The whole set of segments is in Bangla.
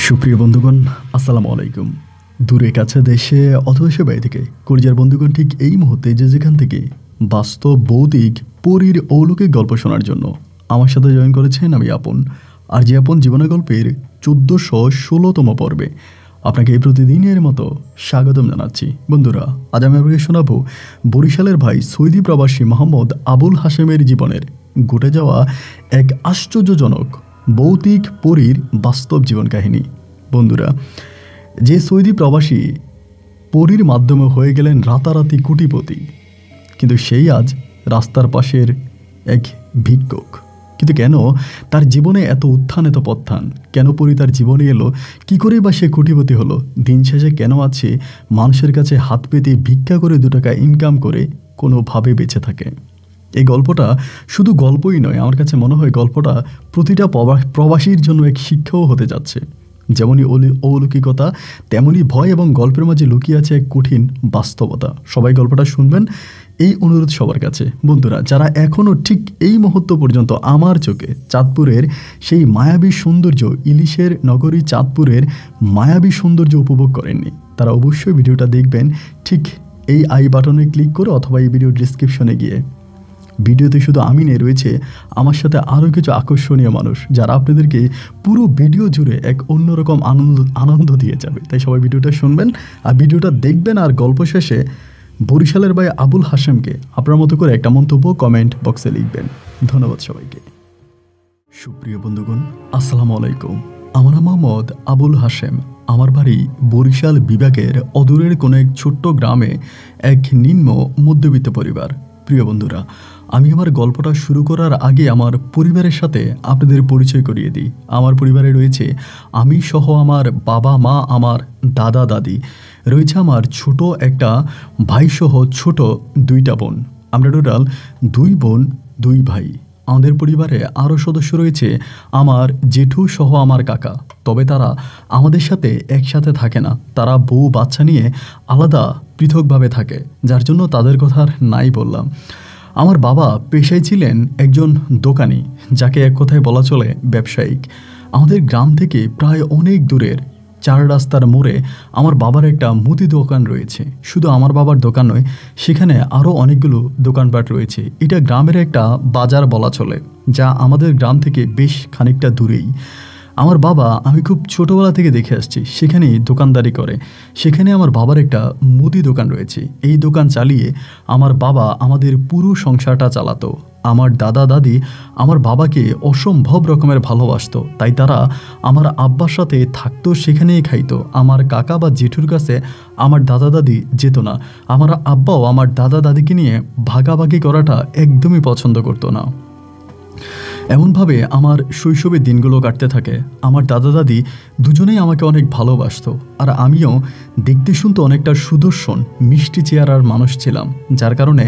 সুপ্রিয় বন্ধুগণ, আসসালামু আলাইকুম। দূরে কাছে দেশে অথবা সে বাইরে থেকে কুরিয়ার বন্ধুগণ, ঠিক এই মুহূর্তে যে যেখান থেকে বাস্তব ভৌতিক পরীর অলৌকিক গল্প শোনার জন্য আমার সাথে জয়েন করেছেন আমি আপন। আর যে আপন জীবনের গল্পের 1416তম পর্বে আপনাকে এই প্রতিদিনের মতো স্বাগতম জানাচ্ছি। বন্ধুরা, আজ আমি আপনাকে শোনাবো বরিশালের ভাই সৌদি প্রবাসী মোহাম্মদ আবুল হাশেমের জীবনের ঘটে যাওয়া এক আশ্চর্যজনক ভৌতিক পরীর বাস্তব জীবন কাহিনী। বন্ধুরা, যে সৌদি প্রবাসী পরীর মাধ্যমে হয়ে গেলেন রাতারাতি কোটিপতি, কিন্তু সেই আজ রাস্তার পাশের এক ভিক্ষুক। কিন্তু কেন তার জীবনে এত উত্থান এত পত্থান? কেন পরী তার জীবনে এলো? কী করেই বা সে কোটিপতি হলো? দিন শেষে কেন আছে মানুষের কাছে হাত পেতে ভিক্ষা করে 2 টাকা ইনকাম করে কোনোভাবে বেঁচে থাকে? এই গল্পটা শুধু গল্পই নয়, আমার কাছে মনে হয় গল্পটা প্রতিটা প্রবাসীর জন্য এক শিক্ষাও হতে যাচ্ছে। যেমনই অলৌকিকতা, তেমনই ভয় এবং গল্পের মাঝে লুকিয়ে আছে এক কঠিন বাস্তবতা। সবাই গল্পটা শুনবেন, এই অনুরোধ সবার কাছে। বন্ধুরা, যারা এখনও ঠিক এই মুহূর্ত পর্যন্ত আমার চোখে চাঁদপুরের সেই মায়াবী সৌন্দর্য, ইলিশের নগরী চাঁদপুরের মায়াবী সৌন্দর্য উপভোগ করেননি, তারা অবশ্যই ভিডিওটা দেখবেন ঠিক এই আই বাটনে ক্লিক করে অথবা এই ভিডিও ডিসক্রিপশনে গিয়ে। ভিডিওতে শুধু আমি নেই, রয়েছে আমার সাথে আরও কিছু আকর্ষণীয় মানুষ, যারা আপনাদেরকে পুরো ভিডিও জুড়ে এক অন্যরকম আনন্দ দিয়ে যাবে। তাই সবাই ভিডিওটা শুনবেন আর ভিডিওটা দেখবেন, আর গল্প শেষে বরিশালের ভাই আবুল হাশেমকে আপনার মতো করে একটা মন্তব্য কমেন্ট বক্সে লিখবেন। ধন্যবাদ সবাইকে। সুপ্রিয় বন্ধুগণ, আসসালামু আলাইকুম। আমার নাম মোহাম্মদ আবুল হাশেম। আমার বাড়ি বরিশাল বিভাগের অদূরের কোনো এক ছোট্ট গ্রামে, এক নিম্ন মধ্যবিত্ত পরিবার। প্রিয় বন্ধুরা, আমি আমার গল্পটা শুরু করার আগে আমার পরিবারের সাথে আপনাদের পরিচয় করিয়ে দিই। আমার পরিবারে রয়েছে আমি সহ আমার বাবা মা, আমার দাদা দাদি, রয়েছে আমার ছোট একটা ভাই সহ ছোট 2টা বোন। আমরা টোটাল 2 বোন 2 ভাই। আমাদের পরিবারে আরও সদস্য রয়েছে আমার জেঠু সহ আমার কাকা, তবে তারা আমাদের সাথে একসাথে থাকে না। তারা বউ বাচ্চা নিয়ে আলাদা পৃথকভাবে থাকে, যার জন্য তাদের কথা আর নাই বললাম। আমার বাবা পেশায় ছিলেন একজন দোকানি, যাকে এক কথায় বলা চলে ব্যবসায়িক। আমাদের গ্রাম থেকে প্রায় অনেক দূরের 4 রাস্তার মোড়ে আমার বাবার একটা মুদি দোকান রয়েছে। শুধু আমার বাবার দোকান নয়, সেখানে আরও অনেকগুলো দোকানপাট রয়েছে। এটা গ্রামের একটা বাজার বলা চলে, যা আমাদের গ্রাম থেকে বেশ খানিকটা দূরেই। আমার বাবা, আমি খুব ছোটোবেলা থেকে দেখে আসছি, সেখানেই দোকানদারি করে। সেখানে আমার বাবার একটা মুদি দোকান রয়েছে। এই দোকান চালিয়ে আমার বাবা আমাদের পুরো সংসারটা চালাতো। আমার দাদা দাদি আমার বাবাকে অসম্ভব রকমের ভালোবাসতো, তাই তারা আমার আব্বার সাথে থাকতো, সেখানেই খাইতো। আমার কাকা বা জেঠুর কাছে আমার দাদা দাদি যেত না। আমার আব্বাও আমার দাদা দাদিকে নিয়ে ভাগাভাগি করাটা একদমই পছন্দ করতো না। এমনভাবে আমার শৈশবের দিনগুলো কাটতে থাকে। আমার দাদা দাদি দুজনেই আমাকে অনেক ভালোবাসতো, আর আমিও দেখতে শুনতে অনেকটা সুদর্শন মিষ্টি চেহারার মানুষ ছিলাম, যার কারণে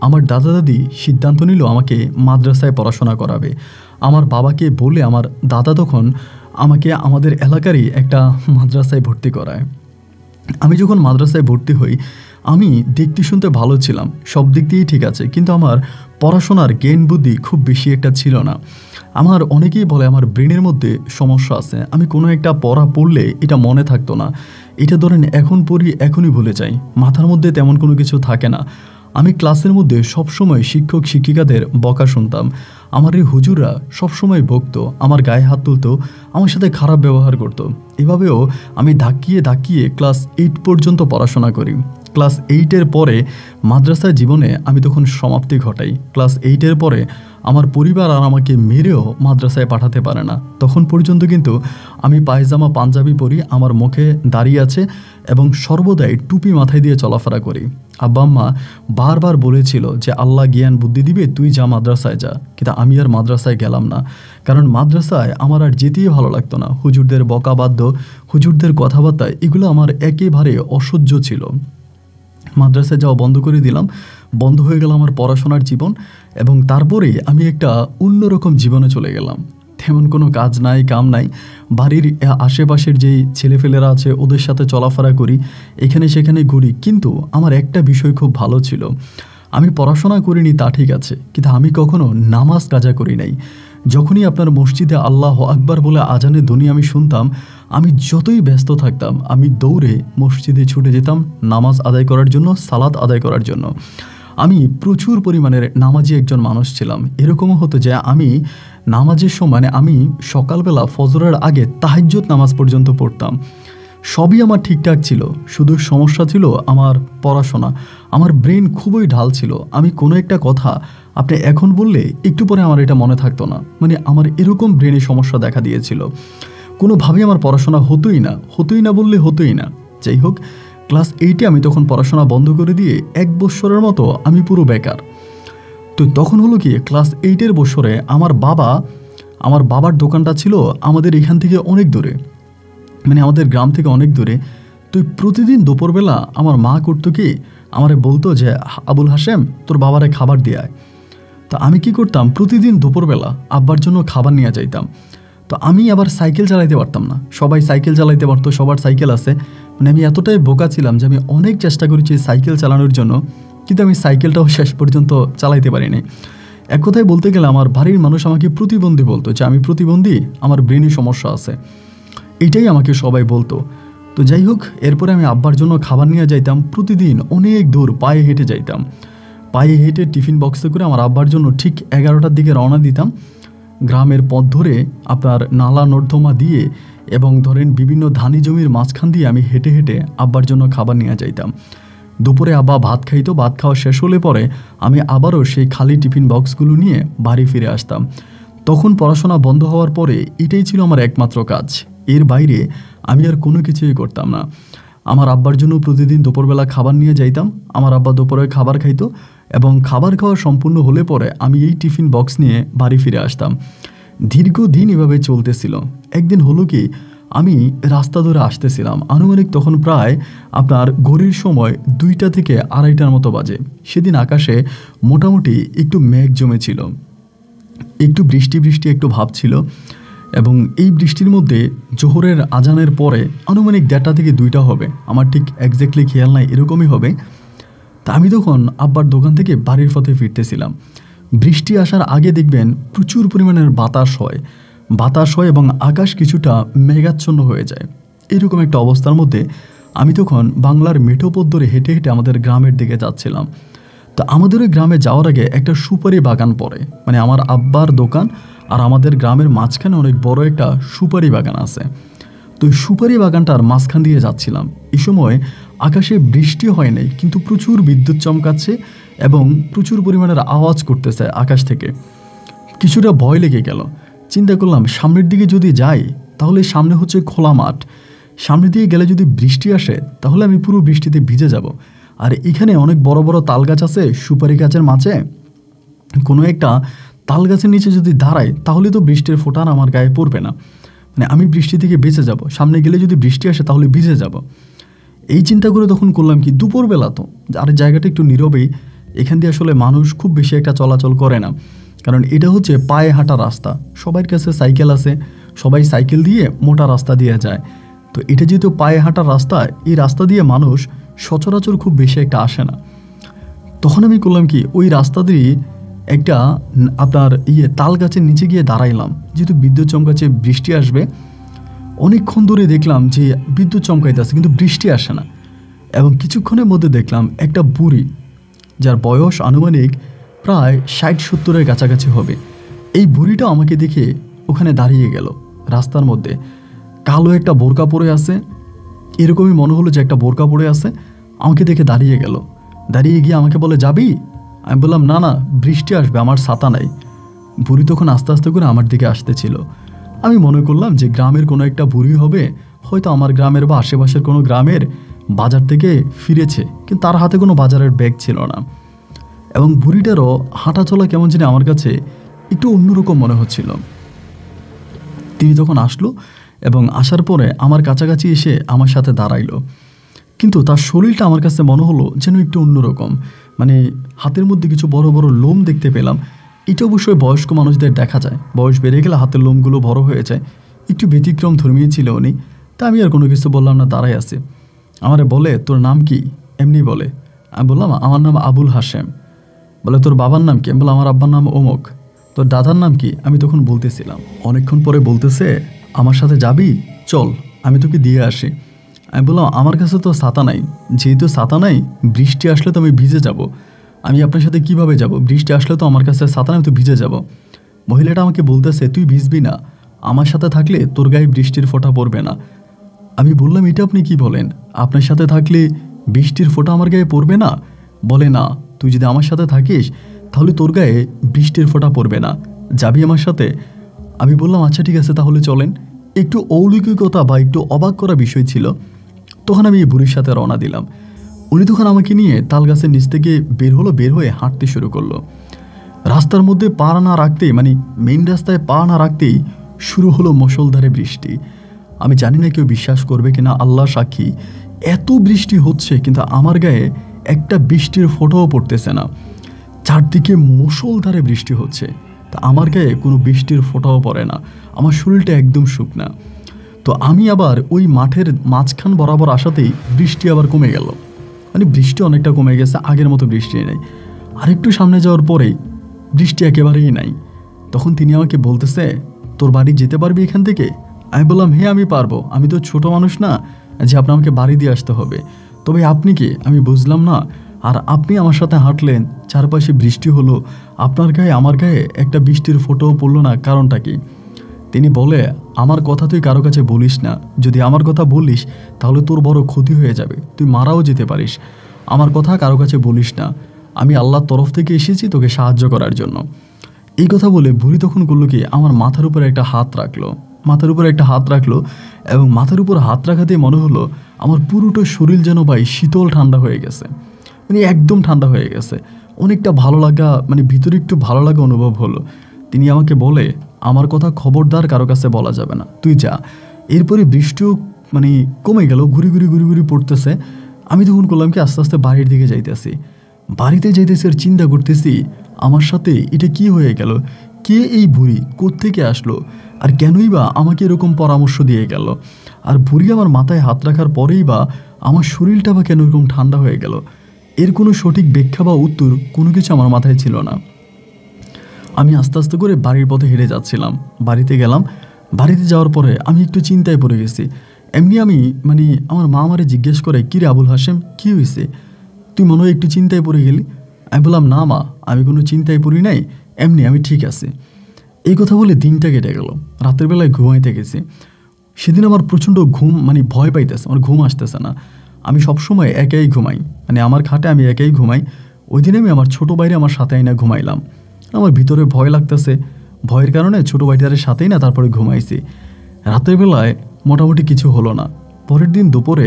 আমার দাদা দাদি সিদ্ধান্ত নিল আমাকে মাদ্রাসায় পড়াশোনা করাবে। আমার বাবাকে বলে আমার দাদা তখন আমাকে আমাদের এলাকারই একটা মাদ্রাসায় ভর্তি করায়। আমি যখন মাদ্রাসায় ভর্তি হই, আমি দেখতে শুনতে ভালো ছিলাম, সব দিক দিয়েই ঠিক আছে, কিন্তু আমার পড়াশোনার জ্ঞান বুদ্ধি খুব বেশি একটা ছিল না। আমার অনেকেই বলে আমার ব্রেনের মধ্যে সমস্যা আছে। আমি কোনো একটা পড়া পড়লে এটা মনে থাকতো না। এটা ধরেন এখন পড়ি এখনই ভুলে যাই, মাথার মধ্যে তেমন কোনো কিছু থাকে না। আমি ক্লাসের মধ্যে সবসময় শিক্ষক শিক্ষিকাদের বকা শুনতাম। আমার এই হুজুররা সবসময় বকতো, আমার গায়ে হাত তুলতো, আমার সাথে খারাপ ব্যবহার করতো। এভাবেও আমি ধাক্কিয়ে ক্লাস 8 পর্যন্ত পড়াশোনা করি। ক্লাস 8-এর পরে মাদ্রাসা জীবনে আমি তখন সমাপ্তি ঘটাই। ক্লাস 8-এর পরে আমার পরিবার আর আমাকে মেরেও মাদ্রাসায় পাঠাতে পারে না। তখন পর্যন্ত কিন্তু আমি পায়জামা পাঞ্জাবি পরি, আমার মুখে দাঁড়িয়ে আছে এবং সর্বদাই টুপি মাথায় দিয়ে চলাফেরা করি। আব্বা আম্মা বারবার বলেছিল যে আল্লাহ জ্ঞান বুদ্ধি দিবে, তুই যা মাদ্রাসায় যা, কিন্তু আমি আর মাদ্রাসায় গেলাম না। কারণ মাদ্রাসায় আমার আর যেতেই ভালো লাগতো না। হুজুরদের বকাবাদ্য, হুজুরদের কথাবার্তা, এগুলো আমার একেবারে অসহ্য ছিল। মাদ্রাসায় যাওয়া বন্ধ করে দিলাম, বন্ধ হয়ে গেল আমার পড়াশোনার জীবন। এবং তারপরে আমি একটা অন্যরকম জীবনে চলে গেলাম। তেমন কোনো কাজ নাই, কাম নাই। বাড়ির আশেপাশের যেই ছেলেফেলেরা আছে ওদের সাথে চলাফেরা করি, এখানে সেখানে ঘুরি। কিন্তু আমার একটা বিষয় খুব ভালো ছিল, আমি পড়াশোনা করিনি তা ঠিক আছে, কিন্তু আমি কখনো নামাজ কাজা করি নাই। যখনই আপনার মসজিদে আল্লাহ আকবার বলে আজানের ধ্বনি আমি শুনতাম, আমি যতই ব্যস্ত থাকতাম আমি দৌড়ে মসজিদে ছুটে যেতাম নামাজ আদায় করার জন্য, সালাত আদায় করার জন্য। আমি প্রচুর পরিমাণের নামাজি একজন মানুষ ছিলাম। এরকমও হতো যে আমি নামাজের সময় আমি সকালবেলা ফজরের আগে তাহাজ্জুদ নামাজ পর্যন্ত পড়তাম। সবই আমার ঠিকঠাক ছিল, শুধু সমস্যা ছিল আমার পড়াশোনা। আমার ব্রেন খুবই ঢাল ছিল। আমি কোনো একটা কথা আপনি এখন বললে একটু পরে আমার এটা মনে থাকতো না। মানে আমার এরকম ব্রেনে সমস্যা দেখা দিয়েছিল। কোনোভাবেই আমার পড়াশোনা হতোই না বললে হতোই না। যাই হোক, ক্লাস 8-এ আমি তখন পড়াশোনা বন্ধ করে দিয়ে 1 বৎসরের মতো আমি পুরো বেকার। তো তখন হলো কি, ক্লাস 8-এর বছরে আমার বাবার দোকানটা ছিল আমাদের এখান থেকে অনেক দূরে, মানে আমাদের গ্রাম থেকে অনেক দূরে। তো প্রতিদিন দুপুরবেলা আমার মা করতো কি, আমারে বলতো যে আবুল হাশেম তোর বাবারে খাবার দিয়ে আয়। তো আমি কি করতাম, প্রতিদিন দুপুরবেলা আব্বার জন্য খাবার নিয়ে যাইতাম। তো আমি আবার সাইকেল চালাইতে পারতাম না, সবাই সাইকেল চালাইতে পারতো, সবার সাইকেল আছে। মানে আমি এতটাই বোকা ছিলাম যে আমি অনেক চেষ্টা করেছি সাইকেল চালানোর জন্য, কিন্তু আমি সাইকেলটাও শেষ পর্যন্ত চালাইতে পারিনি। এক কথায় বলতে গেলে আমার বাড়ির মানুষ আমাকে প্রতিবন্ধী বলতো, যে আমি প্রতিবন্ধী, আমার ব্রেনে সমস্যা আছে, এটাই আমাকে সবাই বলতো। তো যাই হোক, এরপরে আমি আব্বার জন্য খাবার নিয়ে যাইতাম প্রতিদিন অনেক দূর, পায়ে হেঁটে যাইতাম। পায়ে হেঁটে টিফিন বক্সে করে আমার আব্বার জন্য ঠিক 11টার দিকে রওনা দিতাম। গ্রামের পথ ধরে আপনার নালা নর্দমা দিয়ে এবং ধরেন বিভিন্ন ধানি জমির মাঝখান দিয়ে আমি হেঁটে হেঁটে আব্বার জন্য খাবার নিয়ে যাইতাম। দুপুরে আব্বা ভাত খাইতো, ভাত খাওয়া শেষ হলে পরে আমি আবারও সেই খালি টিফিন বক্সগুলো নিয়ে বাড়ি ফিরে আসতাম। তখন পড়াশোনা বন্ধ হওয়ার পরে এটাই ছিল আমার একমাত্র কাজ। এর বাইরে আমি আর কোনো কিছুই করতাম না। আমার আব্বার জন্য প্রতিদিন দুপুরবেলা খাবার নিয়ে যাইতাম। আমার আব্বা দুপুরে খাবার খাইতো এবং খাবার খাওয়া সম্পূর্ণ হলে পরে আমি এই টিফিন বক্স নিয়ে বাড়ি ফিরে আসতাম। দীর্ঘদিন এভাবে চলতেছিল। একদিন হলো কি, আমি রাস্তা ধরে আসতেছিলাম, আনুমানিক তখন প্রায় আপনার ঘড়ির সময় 2টা থেকে 2:30টার মতো বাজে। সেদিন আকাশে মোটামুটি একটু মেঘ জমেছিল, একটু বৃষ্টি একটু ভাব ছিল এবং এই বৃষ্টির মধ্যে জোহরের আজানের পরে আনুমানিক 1:30 থেকে 2টা হবে, আমার ঠিক এক্স্যাক্টলি খেয়াল নাই, এরকমই হবে। তা আমি তখন আব্বার দোকান থেকে বাড়ির পথে ফিরতেছিলাম। বৃষ্টি আসার আগে দেখবেন প্রচুর পরিমাণের বাতাস হয় এবং আকাশ কিছুটা মেঘাচ্ছন্ন হয়ে যায়। এরকম একটা অবস্থার মধ্যে আমি তখন বাংলার মেঠো পথ ধরে হেঁটে হেঁটে আমাদের গ্রামের দিকে যাচ্ছিলাম। তো আমাদের ওই গ্রামে যাওয়ার আগে একটা সুপারি বাগান পড়ে, মানে আমার আব্বার দোকান আর আমাদের গ্রামের মাঝখানে অনেক বড় একটা সুপারি বাগান আছে। তো ওই সুপারি বাগানটার মাঝখান দিয়ে যাচ্ছিলাম। এই সময় আকাশে বৃষ্টি হয় নাই, কিন্তু প্রচুর বিদ্যুৎ চমকাচ্ছে এবং প্রচুর পরিমাণের আওয়াজ করতেছে আকাশ থেকে। কিছুটা ভয় লেগে গেল। চিন্তা করলাম সামনের দিকে যদি যাই তাহলে সামনে হচ্ছে খোলা মাঠ, সামনে দিয়ে গেলে যদি বৃষ্টি আসে তাহলে আমি পুরো বৃষ্টিতে ভিজে যাব। আর এখানে অনেক বড় বড় তাল গাছ আছে, সুপারি গাছের মাঝে কোনো একটা তাল গাছের নিচে যদি দাঁড়াই তাহলে তো বৃষ্টির ফোঁটা আমার গায়ে পড়বে না, মানে আমি বৃষ্টি থেকে বেঁচে যাব। সামনে গেলে যদি বৃষ্টি আসে তাহলে ভিজে যাব। এই চিন্তা করে তখন করলাম কি, দুপুরবেলা তো আর জায়গাটা একটু নীরবেই, এখান দিয়ে আসলে মানুষ খুব বেশি একটা চলাচল করে না, কারণ এটা হচ্ছে পায়ে হাঁটা রাস্তা। সবার কাছে সাইকেল আছে, সবাই সাইকেল দিয়ে মোটা রাস্তা দিয়ে যায়। তো এটা যেহেতু পায়ে হাঁটার রাস্তা, এই রাস্তা দিয়ে মানুষ সচরাচর খুব বেশি একটা আসে না। তখন আমি করলাম কি, ওই রাস্তা দিয়ে একটা আপনার তাল গাছের নিচে গিয়ে দাঁড়াইলাম। যেহেতু বিদ্যুৎ চমকাচ্ছে, বৃষ্টি আসবে, অনেকক্ষণ ধরে দেখলাম যে বিদ্যুৎ চমকাইতেছে কিন্তু বৃষ্টি আসে না। এবং কিছুক্ষণের মধ্যে দেখলাম একটা বুড়ি, যার বয়স আনুমানিক প্রায় 60-70-এর কাছাকাছি হবে। এই বুড়িটা আমাকে দেখে ওখানে দাঁড়িয়ে গেল রাস্তার মধ্যে। কালো একটা বোরকা পরে আছে, এরকমই মনে হলো যে একটা বোরকা পরে আছে। আমাকে দেখে দাঁড়িয়ে গেল, দাঁড়িয়ে গিয়ে আমাকে বলে যাবি? আমি বললাম না না, বৃষ্টি আসবে, আমার ছাতা নাই। বুড়ি তখন আস্তে আস্তে করে আমার দিকে আসতেছিল। আমি মনে করলাম যে গ্রামের কোনো একটা বুড়ি হবে, হয়তো আমার গ্রামের বা আশেপাশের কোনো গ্রামের বাজার থেকে ফিরেছে, কিন্তু তার হাতে কোনো বাজারের ব্যাগ ছিল না। এবং বুড়িটারও হাঁটা চলা কেমন জানি আমার কাছে একটু অন্যরকম মনে হচ্ছিল। তিনি তখন আসলো এবং আসার পরে আমার কাছাকাছি এসে আমার সাথে দাঁড়াইলো, কিন্তু তার শরীরটা আমার কাছে মনে হলো যেন একটু অন্যরকম। মানে হাতের মধ্যে কিছু বড় বড় লোম দেখতে পেলাম। এটা অবশ্যই বয়স্ক মানুষদের দেখা যায়, বয়স বেড়ে গেলে হাতের লোমগুলো বড় হয়ে যায়। একটু ব্যতিক্রম ধর্মী ছিল উনি। তা আমি আর কোনো কিছু বললাম না, দাঁড়াই আছে। আমারে বলে তোর নাম কি? এমনি বলে। আমি বললাম আমার নাম আবুল হাশেম। বলে তোর বাবার নাম কি? আমি বললাম আমার আব্বার নাম অমুক। তোর দাদার নাম কি? আমি তখন বলতেছিলাম। অনেকক্ষণ পরে বলতেছে আমার সাথে যাবি? চল আমি তোকে দিয়ে আসি। আমি বললাম আমার কাছে তো ছাতা নাই, যেহেতু ছাতা নাই বৃষ্টি আসলে তো আমি ভিজে যাব, আমি আপনার সাথে কিভাবে যাব, বৃষ্টি আসলে তো আমার কাছে ছাতা নাই, তো ভিজে যাব। মহিলাটা আমাকে বলতেছে তুই ভিজবি না, আমার সাথে থাকলে তোর গায়ে বৃষ্টির ফোঁটা পড়বে না। আমি বললাম এটা আপনি কি বলেন, আপনার সাথে থাকলে বৃষ্টির ফোঁটা আমার গায়ে পড়বে না? বলে না, তুই যদি আমার সাথে থাকিস তাহলে তোর গায়ে বৃষ্টির ফোঁটা পড়বে না, যাবি আমার সাথে? আমি বললাম আচ্ছা ঠিক আছে তাহলে চলেন। একটু অলৌকিকতা বা একটু অবাক করা বিষয় ছিল। তখন আমি এই বুড়ির সাথে রওনা দিলাম। উনি তখন আমাকে নিয়ে তাল গাছের নিচ থেকে বের হয়ে হাঁটতে শুরু করলো। রাস্তার মধ্যে পা না রাখতেই, মানে মেইন রাস্তায় পা না রাখতেই শুরু হলো মুষলধারে বৃষ্টি। আমি জানি না কেউ বিশ্বাস করবে কিনা, আল্লাহ সাক্ষী, এত বৃষ্টি হচ্ছে কিন্তু আমার গায়ে একটা বৃষ্টির ফোঁটাও পড়তেছে না। চারদিকে মুষলধারে বৃষ্টি হচ্ছে, তা আমার গায়ে কোনো বৃষ্টির ফোঁটাও পড়ে না, আমার শরীরটা একদম শুকনা। তো আমি আবার ওই মাঠের মাঝখান বরাবর আসাতেই বৃষ্টি আবার কমে গেল, মানে বৃষ্টি অনেকটা কমে গেছে, আগের মতো বৃষ্টি নেই। আরেকটু সামনে যাওয়ার পরেই বৃষ্টি একেবারেই নাই। তখন তিনি আমাকে বলতেছে তোর বাড়ি যেতে পারবি এখান থেকে? আমি বললাম হ্যাঁ আমি পারবো, আমি তো ছোট মানুষ না যে আপনার আমাকে বাড়ি দিয়ে আসতে হবে। তবে আপনি কি, আমি বুঝলাম না। আর আপনি আমার সাথে হাঁটলেন, চারপাশে বৃষ্টি হলো, আপনার গায়ে আমার গায়ে একটা বৃষ্টির ফোঁটাও পড়লো না, কারণটা কি? তিনি বলে আমার কথা তুই কারো কাছে বলিস না, যদি আমার কথা বলিস তাহলে তোর বড় ক্ষতি হয়ে যাবে, তুই মারাও যেতে পারিস। আমার কথা কারো কাছে বলিস না, আমি আল্লাহর তরফ থেকে এসেছি তোকে সাহায্য করার জন্য। এই কথা বলে বুড়ি তখন করলো কি, আমার মাথার উপরে একটা হাত রাখলো, এবং মাথার উপর হাত রাখাতেই মনে হলো আমার পুরোটা শরীর যেন ভাই শীতল ঠান্ডা হয়ে গেছে, মানে একদম ঠান্ডা হয়ে গেছে। অনেকটা ভালো লাগা, মানে ভিতরে একটু ভালো লাগা অনুভব হলো। তিনি আমাকে বলে আমার কথা খবরদার কারো কাছে বলা যাবে না, তুই যা। এরপরে বৃষ্টিও মানে কমে গেল, ঘুরি ঘুরি পড়তেছে। আমি তখন করলাম কি, আস্তে আস্তে বাড়ির দিকে যাইতেছি আর চিন্তা করতেছি আমার সাথে এটা কি হয়ে গেল, কে এই বুড়ি, কোত্থেকে আসলো, আর কেনই বা আমাকে এরকম পরামর্শ দিয়ে গেল। আর বুড়ি আমার মাথায় হাত রাখার পরেই বা আমার শরীরটা বা কেন এরকম ঠান্ডা হয়ে গেল, এর কোনো সঠিক ব্যাখ্যা বা উত্তর কোনো কিছু আমার মাথায় ছিল না। আমি আস্তে আস্তে করে বাড়ির পথে হেঁটে যাচ্ছিলাম, বাড়িতে গেলাম। বাড়িতে যাওয়ার পরে আমি একটু চিন্তায় পড়ে গেছি। এমনি আমি মানে আমার মা আমারে জিজ্ঞেস করে কী রে আবুল হাশেম, কী হয়েছে, তুই মনে হয় একটু চিন্তায় পড়ে গেলি? আমি বললাম না মা, আমি কোনো চিন্তায় পড়ি নাই, এমনি আমি ঠিক আছে। এই কথা বলে দিনটা কেটে গেল। রাতের বেলায় ঘুমাইতে গেছি। সেদিন আমার প্রচণ্ড ঘুম, মানে ভয় পাইতেছে, আমার ঘুম আসতেছে না। আমি সবসময় একাই ঘুমাই, মানে আমার খাটে আমি একাই ঘুমাই। ওই দিন আমি আমার ছোটো ভাইরে আমার সাথে আইনা ঘুমাইলাম। আমার ভিতরে ভয় লাগতেছে, ভয়ের কারণে ছোটো ভাইটারের সাথেই না তারপরে ঘুমাইছি। রাতের বেলায় মোটামুটি কিছু হলো না। পরের দিন দুপুরে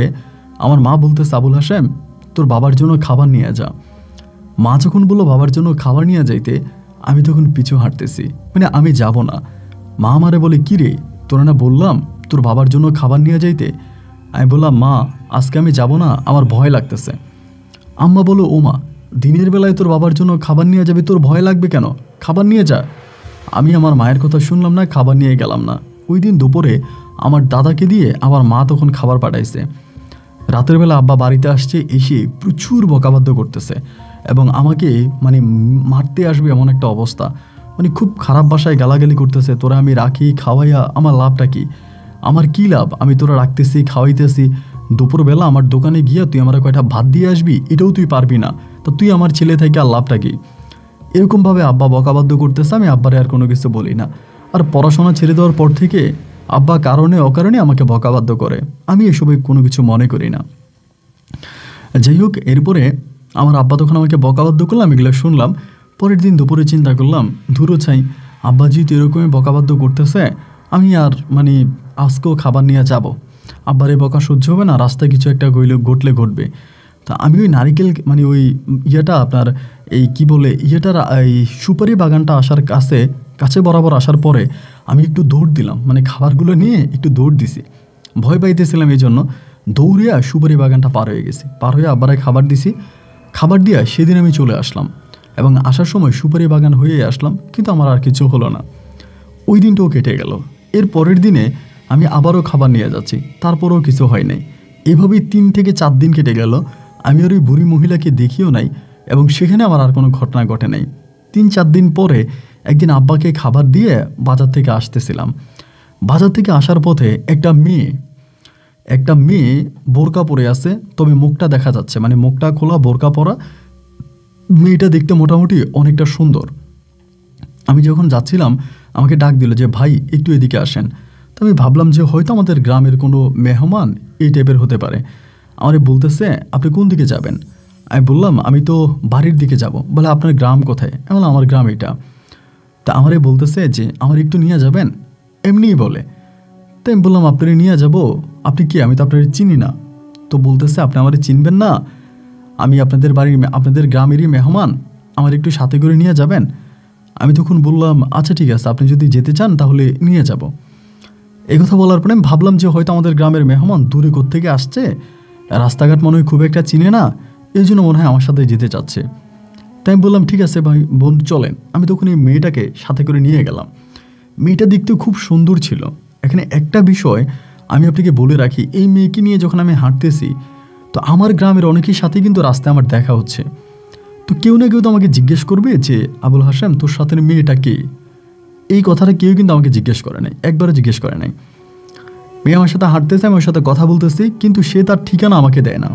আমার মা বলতেছে আবুল হাশেম তোর বাবার জন্য খাবার নিয়ে যা। মা যখন বললো বাবার জন্য খাবার নিয়ে যাইতে, আমি তখন পিছু হাঁটতেছি, মানে আমি যাব না। মা আমারে বলে কী রে, তোরা না বললাম তোর বাবার জন্য খাবার নিয়ে যাইতে? আমি বললাম মা আজকে আমি যাব না, আমার ভয় লাগতেছে। আম্মা বলো ও মা, দিনের বেলায় তোর বাবার জন্য খাবার নিয়ে যাবে, তোর ভয় লাগবে কেন, খাবার নিয়ে যা। আমি আমার মায়ের কথা শুনলাম না, খাবার নিয়ে গেলাম না। ওই দিন দুপুরে আমার দাদাকে দিয়ে আমার মা তখন খাবার পাঠাইছে। রাতের বেলা আব্বা বাড়িতে আসছে, এসে প্রচুর বকাবাদ্য করতেছে এবং আমাকে মানে মারতে আসবে এমন একটা অবস্থা, মানে খুব খারাপ ভাষায় গালাগালি করতেছে। তোরা আমি রাখি খাওয়াইয়া আমার লাভটা কি, আমার কী লাভ, আমি তোরা রাখতেছি খাওয়াইতেছি, দুপুরবেলা আমার দোকানে গিয়া তুই আমার কয়টা ভাত দিয়ে আসবি, এটাও তুই পারবি না, তো তুই আমার ছেলে থেকে আর লাভটা কি? এরকমভাবে আব্বা বকাবাদ্য করতেছে। আমি আব্বারে আর কোনো কিছু বলি না। আর পড়াশোনা ছেড়ে দেওয়ার পর থেকে আব্বা কারণে অকারণে আমাকে বকাবাদ্য করে, আমি এসবে কোনো কিছু মনে করি না। যাই হোক, এরপরে আমার আব্বা তখন আমাকে বকাবাদ্য করলাম, এগুলো শুনলাম। পরের দিন দুপুরে চিন্তা করলাম ধুরো ছাই, আব্বা যেহেতু এরকমই বকাবাদ্য করতেছে, আমি আর মানে আজকেও খাবার নিয়ে যাব, আব্বার এই বকা সহ্য হবে না, রাস্তায় কিছু একটা ঘটবে। তা আমি ওই নারিকেল মানে ওই ইয়েটা আপনার এই কি বলে ইয়েটার এই সুপারি বাগানটা আসার কাছে বরাবর আসার পরে আমি একটু দৌড় দিলাম, মানে খাবারগুলো নিয়ে একটু দৌড় দিছি, ভয় পাইতেছিলাম এই জন্য। দৌড়িয়া সুপারি বাগানটা পার হয়ে গেছি, পার হয়ে আব্বারে খাবার দিছি। খাবার দিয়া সেদিন আমি চলে আসলাম এবং আসার সময় সুপারি বাগান হয়ে আসলাম, কিন্তু আমার আর কিছু হলো না। ওই দিনটাও কেটে গেল। এর পরের দিনে আমি আবারও খাবার নিয়ে যাচ্ছি, তারপরেও কিছু হয় নাই। এভাবেই 3 থেকে 4 দিন কেটে গেল। আমি আর ওই বুড়ি মহিলাকে দেখিও নাই এবং সেখানে আমার আর কোনো ঘটনা ঘটে নাই। 3-4 দিন পরে একদিন আব্বাকে খাবার দিয়ে বাজার থেকে আসতেছিলাম। বাজার থেকে আসার পথে একটা মেয়ে একটা মেয়ে বোরকা পরে আছে, তবে মুখটা দেখা যাচ্ছে, মানে মুখটা খোলা, বোরকা পরা। মেয়েটা দেখতে মোটামুটি অনেকটা সুন্দর। আমি যখন যাচ্ছিলাম আমাকে ডাক দিল যে ভাই একটু এদিকে আসেন। তো আমি ভাবলাম যে হয়তো আমাদের গ্রামের কোনো মেহমান এই টাইপের হতে পারে। আমারে বলতেছে আপনি কোন দিকে যাবেন? আমি বললাম আমি তো বাড়ির দিকে যাব। বলে আপনার গ্রাম কোথায়? আমি বললাম আমার গ্রাম এটা। তা আমারে বলতেছে যে আমার একটু নিয়ে যাবেন, এমনিই বলে। তো আমি বললাম আপনারে নিয়ে যাব? আপনি কি? আমি তো আপনার চিনি না। তো বলতেছে আপনি আমারে চিনবেন না, আমি আপনাদের বাড়ির আপনাদের গ্রামেরই মেহমান, আমার একটু সাথে করে নিয়ে যাবেন? আমি তখন বললাম আচ্ছা ঠিক আছে, আপনি যদি যেতে চান তাহলে নিয়ে যাব। এই কথা বলার পরে আমি ভাবলাম যে হয়তো আমাদের গ্রামের মেহমান দূরে কোত্থেকে আসছে, রাস্তাঘাট মনে হয় খুব একটা চিনে না, এই জন্য মনে হয় আমার সাথে যেতে চাচ্ছে। তাই আমি বললাম ঠিক আছে ভাই বোন চলেন। আমি তখন এই মেয়েটাকে সাথে করে নিয়ে গেলাম। মেয়েটা দেখতেও খুব সুন্দর ছিল। এখানে একটা বিষয় আমি আপনাকে বলে রাখি, এই মেয়েকে নিয়ে যখন আমি হাঁটতেছি তো আমার গ্রামের অনেকের সাথে কিন্তু রাস্তায় আমার দেখা হচ্ছে। তো কেউ না কেউ তো আমাকে জিজ্ঞেস করবে যে আবুল হাশেম তোর সাথে মেয়েটা কে? এই কথাটা কেউ কিন্তু আমাকে জিজ্ঞেস করে নাই, একবারও জিজ্ঞেস করে নাই। মেয়ে আমার সাথে হাঁটতেছে, আমি ওর সাথে কথা বলতেছি, কিন্তু সে তার ঠিকানা আমাকে দেয় না।